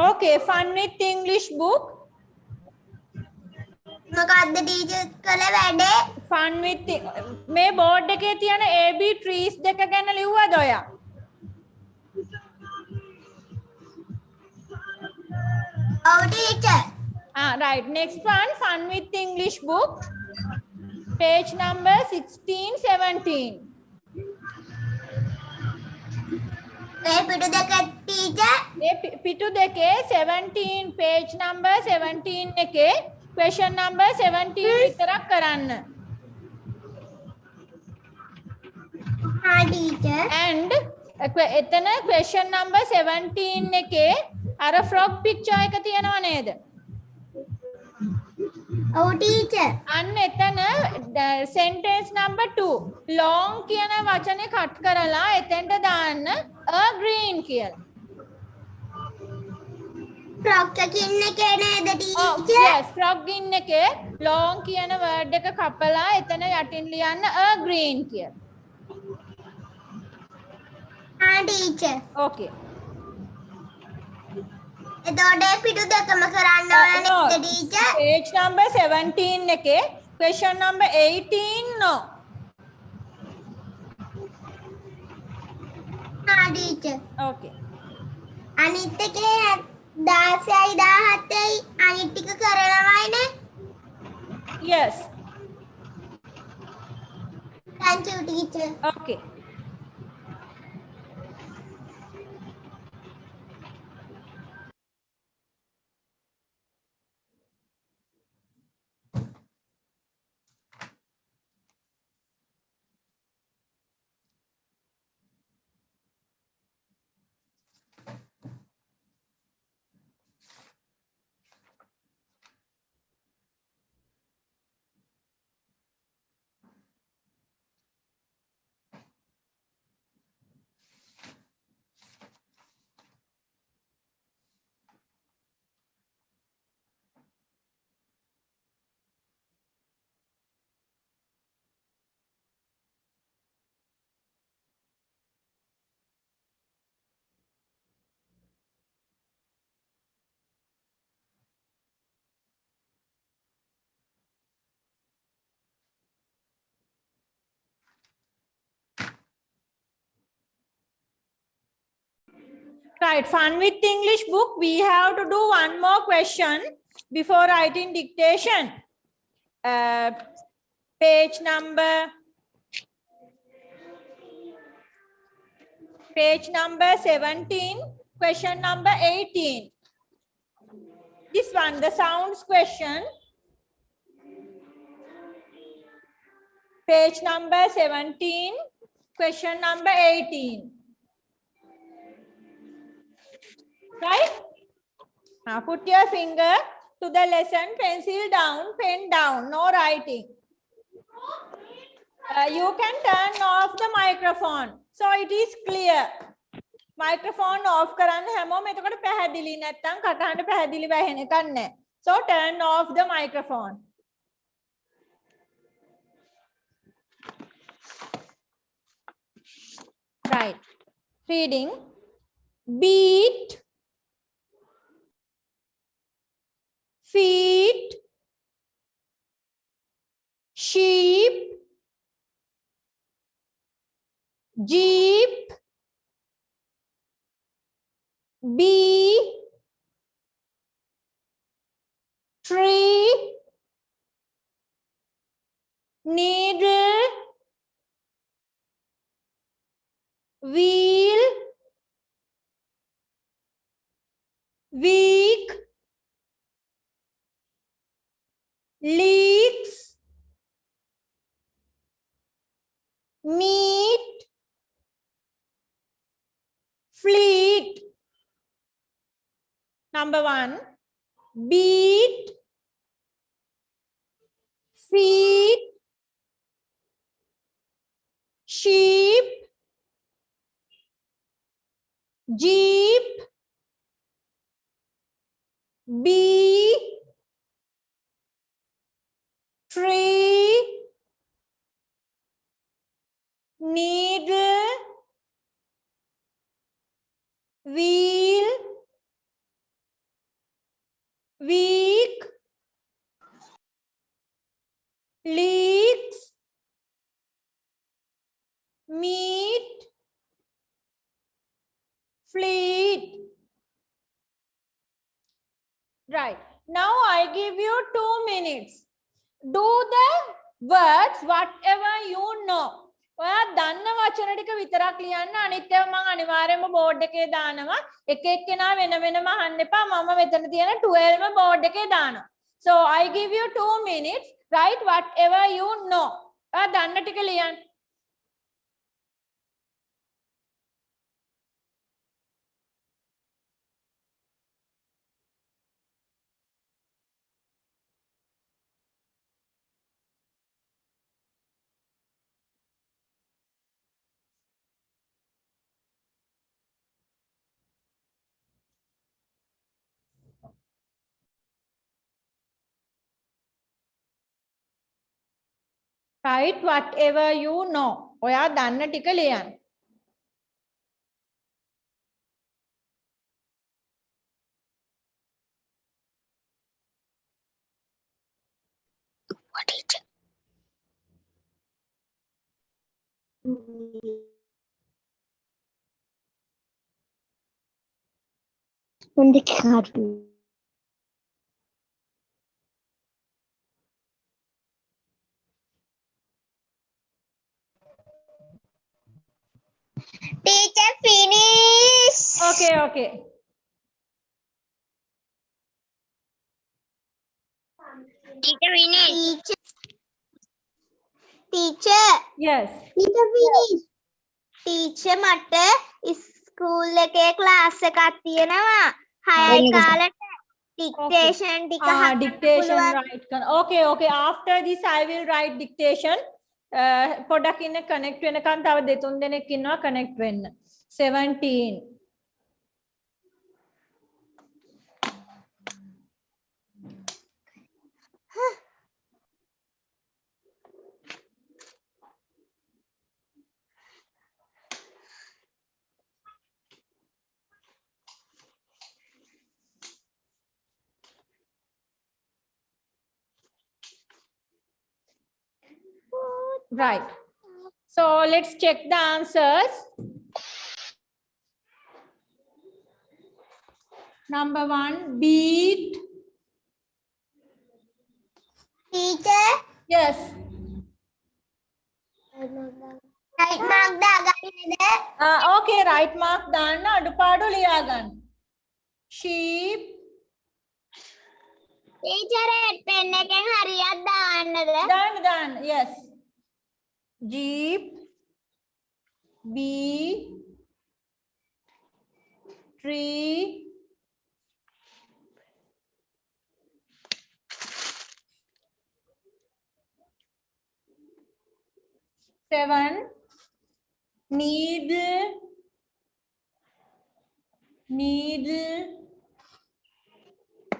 Okay, fun with English book. මොකද්ද ටීචර් කළ වැඩේ? Fun with මේ board එකේ තියෙන AB trees දෙක ගැන ලිව්වද ඔයා? ඔව් teacher. Right. Next one, fun with English book. Page number 16, 17. පිටු දෙක ටීචර්. පිටු දෙකේ 17 page number 17 එකේ question number 17 විතරක් කරන්න. ටීචර්. And එතන question number 17 එකේ අර frog picture එක තියෙනව නේද? ඔව් ටීචර්. අන්න එතන sentence number 2 long කියන වචනේ කට් කරලා එතෙන්ට දාන්න a green කියලා. frog එකකින් එකේ නේද ටීචර්? Yes, frog in එකේ long කියන word එක කපලා එතන යටින් ලියන්න a green කියලා. ටීචර්. Okay. එතකොට පිටු දෙකම කරන්න ඕන නේද ටීචර්? Page number 17 එකේ question number 18 no. Teacher. Okay. අනිත් එකේ 16යි 17යි අනිත් ටික කරනවායිනේ. Yes. Thank you teacher. Okay. Right, fun with English book. We have to do one more question before writing dictation. Page number 17, question number 18. This one, the sounds question. Page number 17, question number 18. Right? Now put your finger to the lesson, pencil down, pen down, no writing. You can turn off the microphone, so it is clear. Microphone off කරන්න හැමෝම එතකොට පැහැදිලි නැත්තම් කටහඬ පැහැදිලි වැහෙන එකක් නැහැ. So turn off the microphone. Right. Reading. Beat, feet, sheep, jeep, bee, tree, needle, wheel, week, leaks, meat, fleet. Number 1, beat, feet, sheep, jeep, bee, tree, needle, wheel, week, leaks, meat, fleet. Right. Now I give you 2 minutes. Do the words whatever you know. ඔයා දන්න වචන ටික විතරක් ලියන්න. අනිත් ඒවා මම අනිවාර්යයෙන්ම බෝඩ් එකේ දානවා. එක එක්කෙනා වෙන වෙනම අහන්න එපා. මම මෙතන තියෙන 12ම බෝඩ් එකේ දානවා. So I give you 2 minutes. Write whatever you know. ඔයා දන්න ටික ලියන්න. Write whatever you know. ඔයා දන්න ටික ලියන්න. उनके खाते Teacher, finish. Okay, okay. Teacher, finish. Teacher. Yes. Teacher, finish. Teacher, මට ස්කූල් එකේ ක්ලාස් එකක් තියෙනවා. 6 කාලට dictation ටික හදන්න Dictation, පුළුවන්. right. Okay, okay. After this, I will write dictation. පොඩක් ඉන්න connect වෙනකන් තව දෙතුන් දෙනෙක් ඉන්නවා connect වෙන්න. 17. Right. So let's check the answers. Number 1, beat. Teacher, Yes. right mark දාගන්නද? Okay, right mark දාන්න අඩුපාඩු ලියා ගන්න. Sheep. Teacher, pen එකෙන් හරියට දාන්නද? Done. Yes. Jeep. Bee. Tree. Seven. Needle.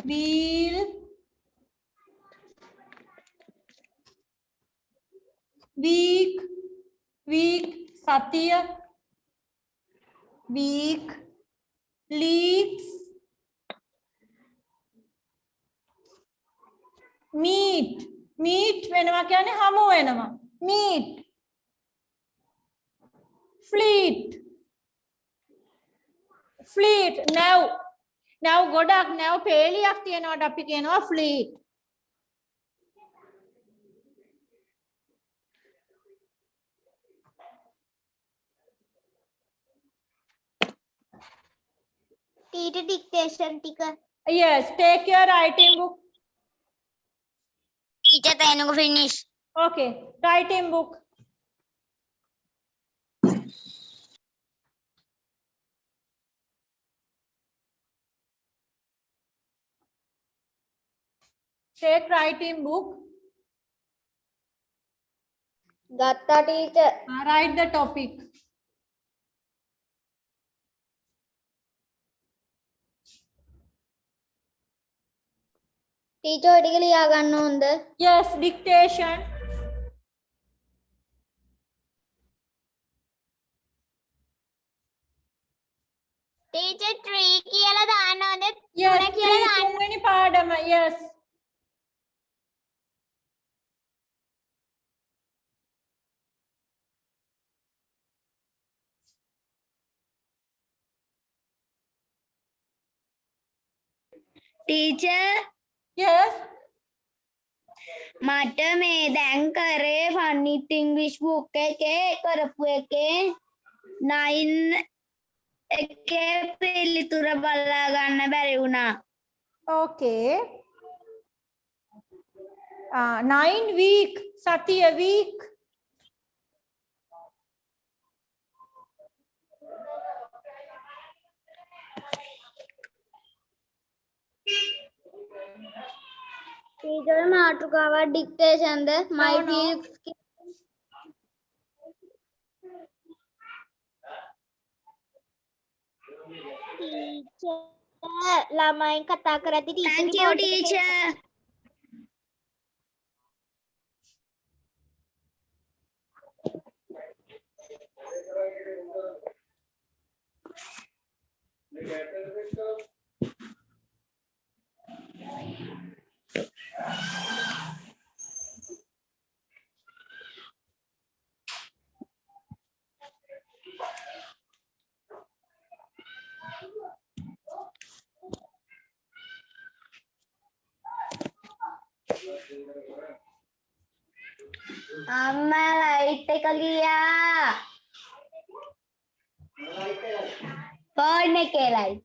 Wheel. Week. Satya. Week. Leaks. Meet වෙනවා කියන්නේ හමු වෙනවා. Meet. Fleet. Now ගොඩක් now පේලියක් තියෙනවට අපි කියනවා fleet. Teacher, dictation ටික. Yes, take your writing book. Teacher, තැනක finish. Okay, writing book. Take writing book. ගත්තා teacher. Write the topic. Teacher, ඔය ටික ලියා ගන්න ඕනද? Yes, dictation. Teacher, tree කියලා දාන්න ඕනද? Yes, තුන කියලා දාන්න. තුන්වෙනි පාඩම. Yes. Teacher, Yes. මට මේ දැන් කරේ ෆනිත් ඉංග්‍රීසි බුක් එකේ කරපු එකේ 9 එකේ පිළිතුර බලා ගන්න බැරි වුණා. Okay. 9 week. Satya week. Teacher, මාතෘකාව dictation the? My No. feelings. Teacher, ළමයි කතා කරද්දි teacher. Thank you, teacher. අම්මා ලයිට් එක ගියා. ෆෝන් එකේ ලයිට්.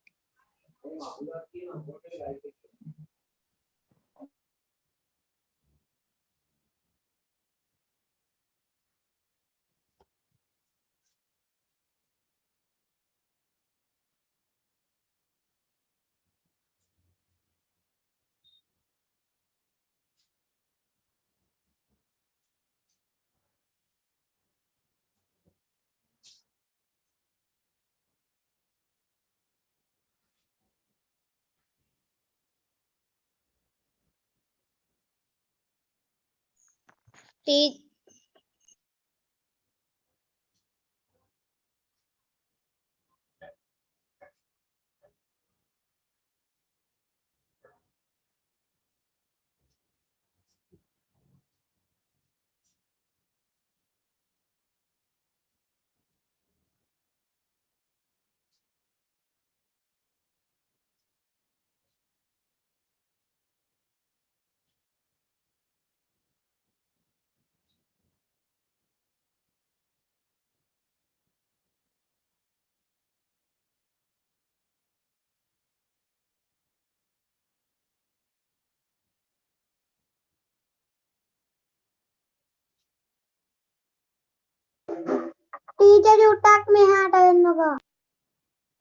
ටීචර් උටක් මෙහාට එන්නකෝ.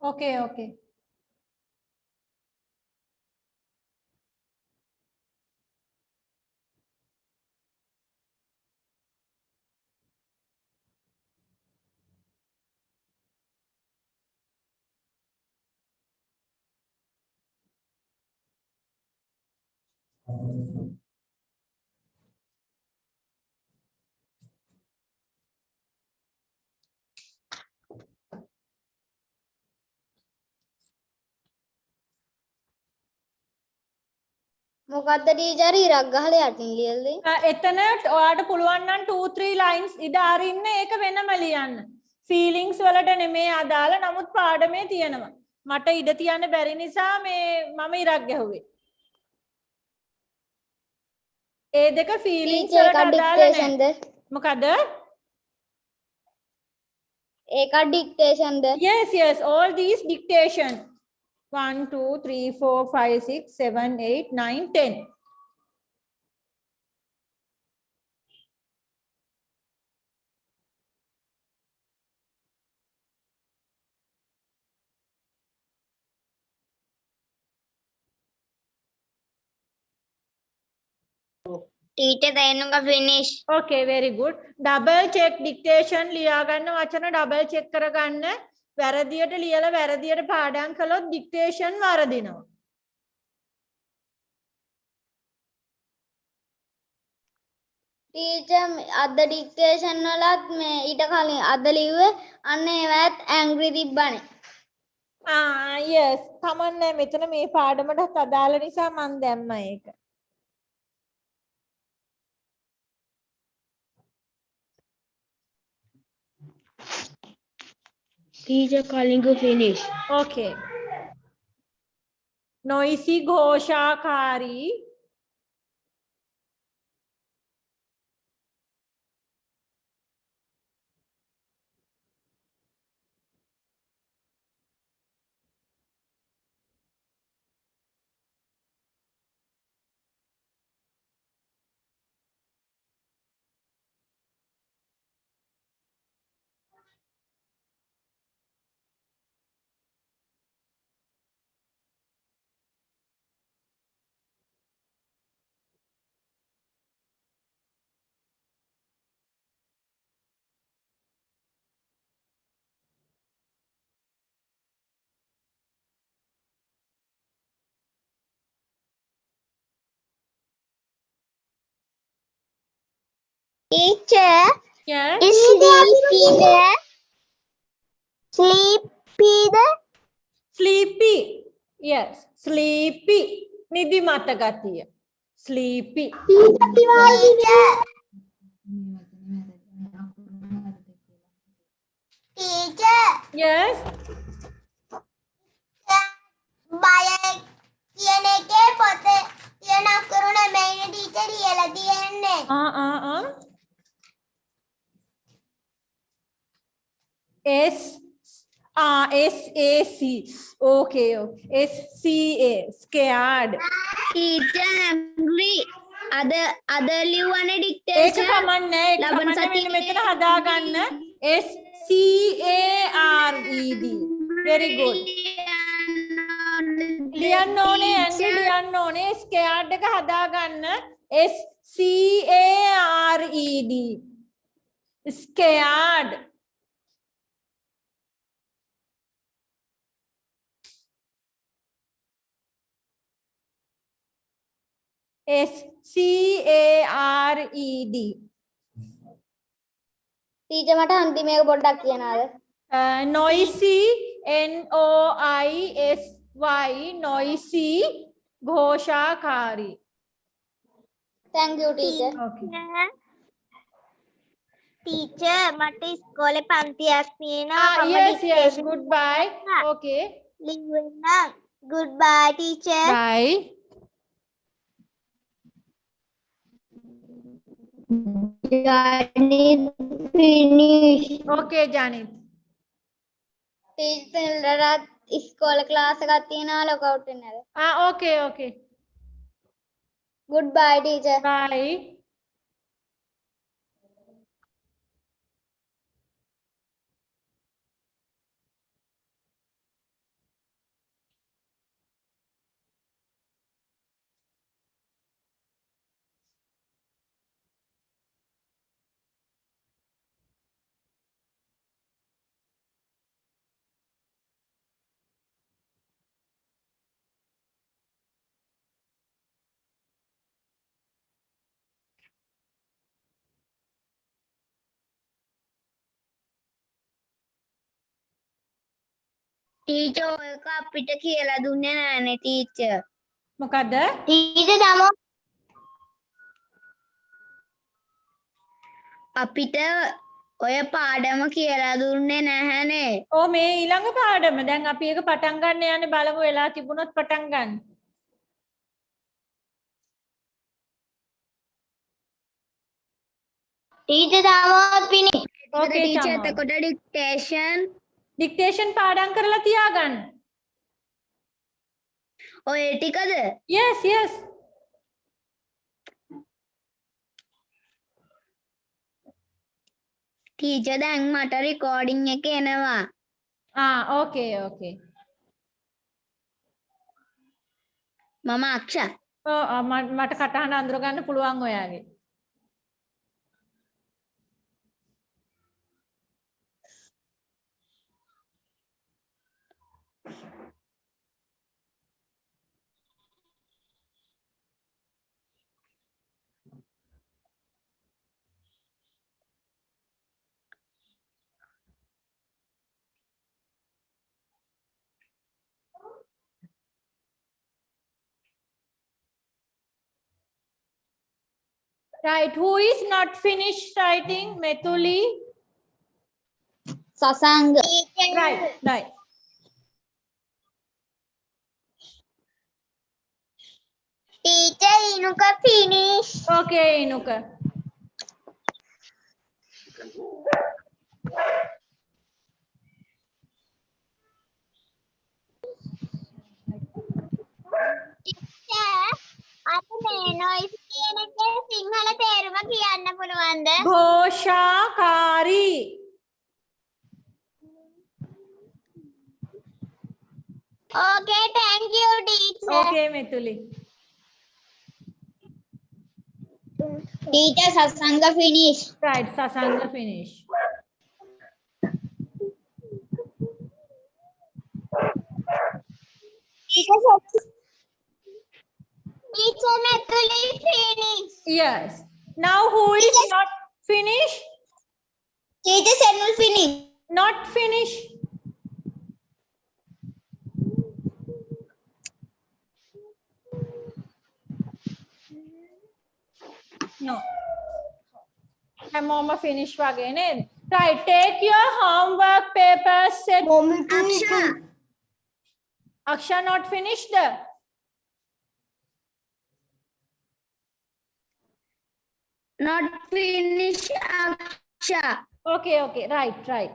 Okay, okay. මොකද්ද ටීචර් ඉරක් ගහලා යටින් ලියලා දෙන්නේ? එතන ඔයාලට පුළුවන් නම් 2-3 lines ඉඳ අරින්න ඒක වෙනම ලියන්න. feelings වලට නෙමේ අදාළ නමුත් පාඩමේ තියෙනවා. මට ඉඩ තියන්න බැරි නිසා මේ මම ඉරක් ගැහුවේ. ඒ දෙක feelings වලට අදාළ නැහැ. මොකද? ඒක dictation the? Yes, yes, all these dictation. 1 2 3 4 5 6 7 8 9 10. Teacher Danuka finish. Okay, very good. Double check dictation ලියා ගන්න වචන double check කරගන්න. වැරදියට ලියලා වැරදියට පාඩම් කළොත් dictation වරදිනවා. ටීචර් අද dictation වලත් මේ ඊට කලින් අද ලිව්වේ අන්න ඒවත් angry තිබ්බනේ. Yes. කමන්නේ මෙතන මේ පාඩමට අදාළ නිසා මම දැම්මා ඒක. Teacher calling to finish. Okay. Noisy ഘോഷාකාරී Teacher, Yes. is sleepy the? Sleepy. Yes. Sleepy. නිදිමත ගතිය. Sleepy. Teacher, Yes. බය කියන එකේ පොතේ තියෙන අකුරු නෙමෙයි ටීචර් ලියලා තියෙන්නේ. S-A-C. Okay, okay. S-C-A. Scared. Teacher angry. Other ලිව්වනේ ඒක dictation. කමන්නේ ඒක ලබන කමන්නේ මෙන්න මෙතන සතියේ හදාගන්න SCARED. Very good. ලියන්න ඕනේ ඇන්ඩි ලියන්න ඕනේ scared එක හදාගන්න SCARED. Scared. SCARED. ටීචර් මට අන්තිම එක පොඩ්ඩක් කියනවාද? Noisy, NOISY, noisy, ഘോഷാകാരി. Thank you teacher. Okay. Teacher මට ඉස්කෝලේ පන්තියක් තියෙනවා මම Yes, goodbye. Okay. ලිව්වෙන්න goodbye teacher. Bye. Finish. Okay, Janit. ටීචර්ලට ඉස්කෝලේ ක්ලාස් එකක් තියෙනවා ලොකවුට් වෙන්නද? Okay. Goodbye teacher. Bye. Teacher ඔයක අපිට කියලා දුන්නේ නෑනේ ටීචර්. මොකද්ද? ටීචර් දමෝ අපිට ඔය පාඩම කියලා දුන්නේ නැහැනේ. මේ ඊළඟ පාඩම. දැන් අපි ඒක පටන් ගන්න යන්නේ බලමු වෙලා තිබුණොත් පටන් ගන්න. ටීචර් දාමවත් පිනි. Okay, ටීචර් තමා. එතකොට Dictation පාඩම් කරලා තියාගන්න. ඔය ටිකද? Yes. ටීචර් දැන් මට රෙකෝඩින් එක එනවා. Okay. මම අක්ෂා. මට කටහඬ අඳුර ගන්න පුළුවන් ඔයාගේ. Right, who is not finished writing? Methuli? Sasanga. Right. Teacher Inuka finish. Okay, Inuka. අද මේ noise කියන එකේ සිංහල තේරුම කියන්න පුළුවන්ද? ഘോഷාකාරී. Okay, thank you teacher. Okay, Methuli. Teacher Sasanga finish. Right, Sasanga finish. Teacher Methuli finish. Yes. Now who is not finished? Teacher Senul finish. Not finished. No. හැමෝම finish වගේ නේද? Right, take your homework papers set. Aksha not finished? Not finish Aksha. Okay, right.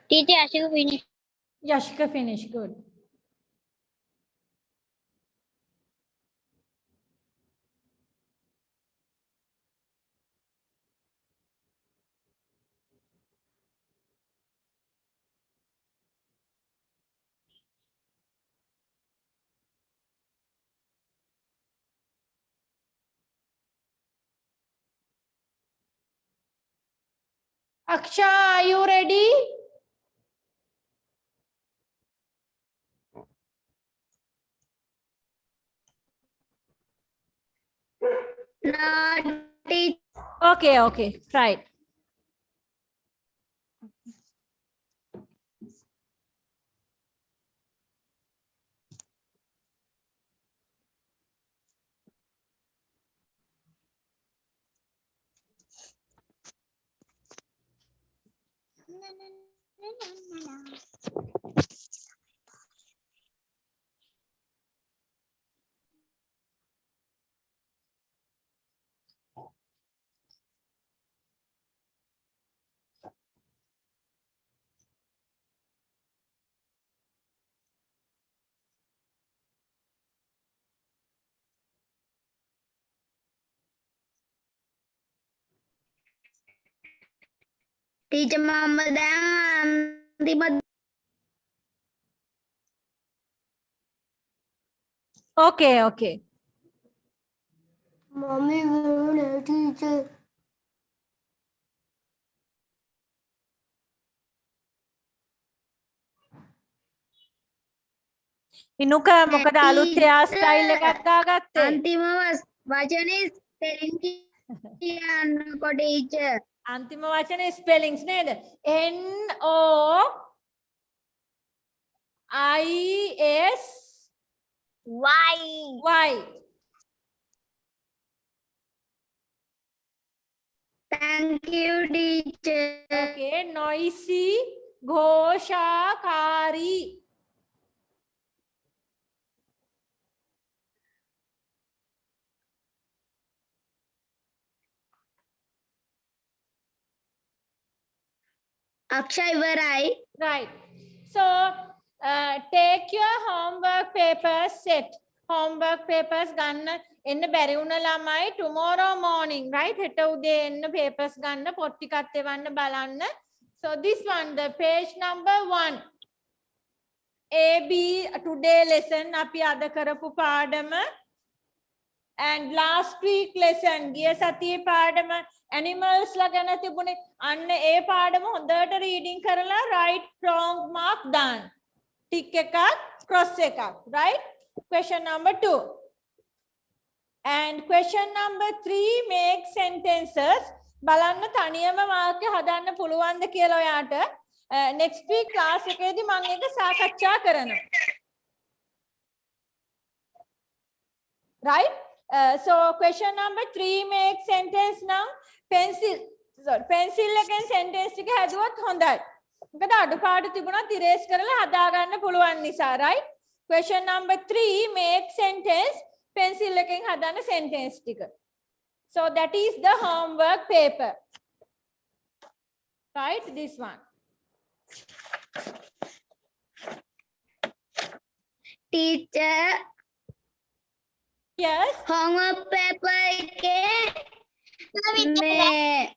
Teacher, Ashika finish. Yashika finish. Good. Aksha, are you ready? No, teacher. Okay, okay. Right. Teacher mama දැන් අන්තිම Okay, okay. මම්මි වුණේ teacher. ඉනුක මොකද අලුත් hair style එකක් දාගත්තේ? අන්තිම වචනේ spelling කියන්නකො teacher. අන්තිම වචනේ spellings නේද? N O I S Why? Y. Thank you teacher. Okay, noisy, ghoshaakari. අක්ෂා ඉවරයි. Right. So, take your homework papers set. Homework papers ගන්න එන්න බැරි වුණ ළමයි tomorrow morning, right? හෙට උදේ එන්න papers ගන්න පොත් ටිකත් එවන්න බලන්න. So this one, the page number 1. AB today lesson අපි අද කරපු පාඩම and last week lesson ගිය සතියේ පාඩම animals ලා ගැන තිබුණේ අන්න ඒ පාඩම හොඳට reading කරලා right wrong mark දාන්න. tick එකක් cross එකක්, right? Question number 2. And question number 3, make sentences. බලන්න තනියම වාක්‍ය හදන්න පුළුවන්ද කියලා ඔයාට next week class එකේදී මම ඒක සාකච්ඡා කරනවා. Right? So question number 3, make sentence now. Pencil එකෙන් sentence ටික හදුවොත් හොඳයි. මොකද අඩුපාඩු තිබුණත් erase කරලා හදා ගන්න පුළුවන් නිසා, right? Question number 3, make sentence. Pencil එකෙන් හදන්න sentence ටික. So that is the homework paper. Right? This one. Teacher. Yes. homework paper එකේ මේ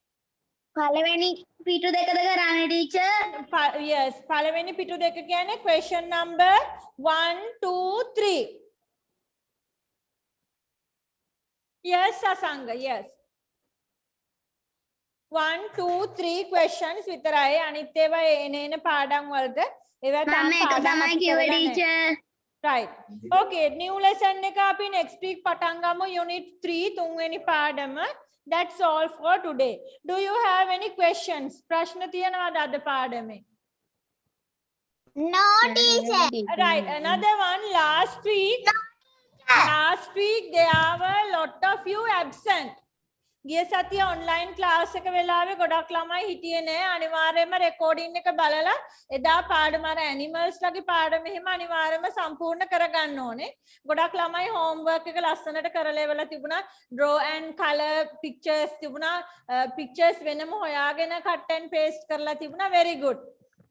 පළවෙනි පිටු දෙකද කරන්නේ teacher? Yes. පළවෙනි පිටු දෙක කියන්නේ question number 1, 2, 3. Yes, Asanga. Yes. 1, 2, 3 questions විතරයි. අනිත් ඒවා එන පාඩම් වලට ඒවා මම තාම ඒක පාඩම් තමයි අපි කිව්වේ කරලා නැහැ. teacher. Right. Okay, new lesson එක අපි next week පටන් ගමු unit 3 තුන්වෙනි පාඩම. That's all for today. Do you have any questions? ප්‍රශ්න තියෙනවද අද පාඩමේ? No, teacher. Right, another one. Last week there were a lot of you absent. ගිය සතිය online class එක වෙලාවේ ගොඩක් ළමයි හිටියේ නෑ. අනිවාර්යයෙන්ම recording එක බලලා එදා පාඩම අර animals ලගේ පාඩම එහෙම අනිවාර්යයෙන්ම සම්පූර්ණ කරගන්න ඕනේ. ගොඩක් ළමයි homework එක ලස්සනට කරලා ඉවරලා තිබුණා. draw and color pictures තිබුණා. pictures වෙනම හොයාගෙන cut and paste කරලා තිබුණා. very good.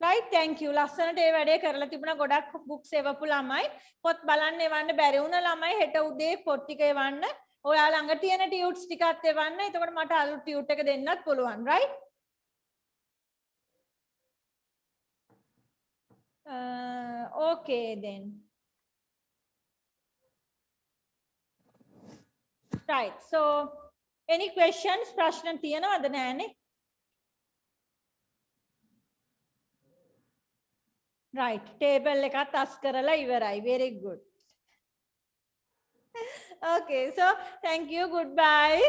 right thank you ලස්සනට ඒ වැඩේ කරලා තිබුණා ගොඩක් books එවපු ළමයි පොත් බලන්න එවන්න බැරි වුණ ළමයි හෙට උදේ පොත් ටික එවන්න ඔයා ළඟ තියෙන ටියුට්ස් ටිකත් එවන්න එතකොට මට අලුත් ටියුට් එක දෙන්නත් පුළුවන් right okay then right so any questions ප්‍රශ්න තියෙනවද නැහනේ right table එකත් අස් කරලා ඉවරයි very good okay so thank you goodbye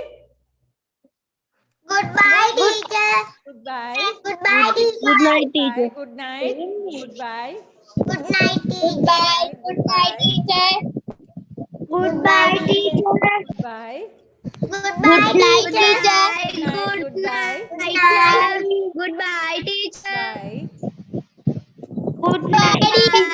goodbye teacher goodbye goodbye teacher Good night, teacher. good night goodbye good night teacher goodbye teacher goodbye teacher goodbye goodbye teacher goodbye Goodbye, teacher. bye goodbye teacher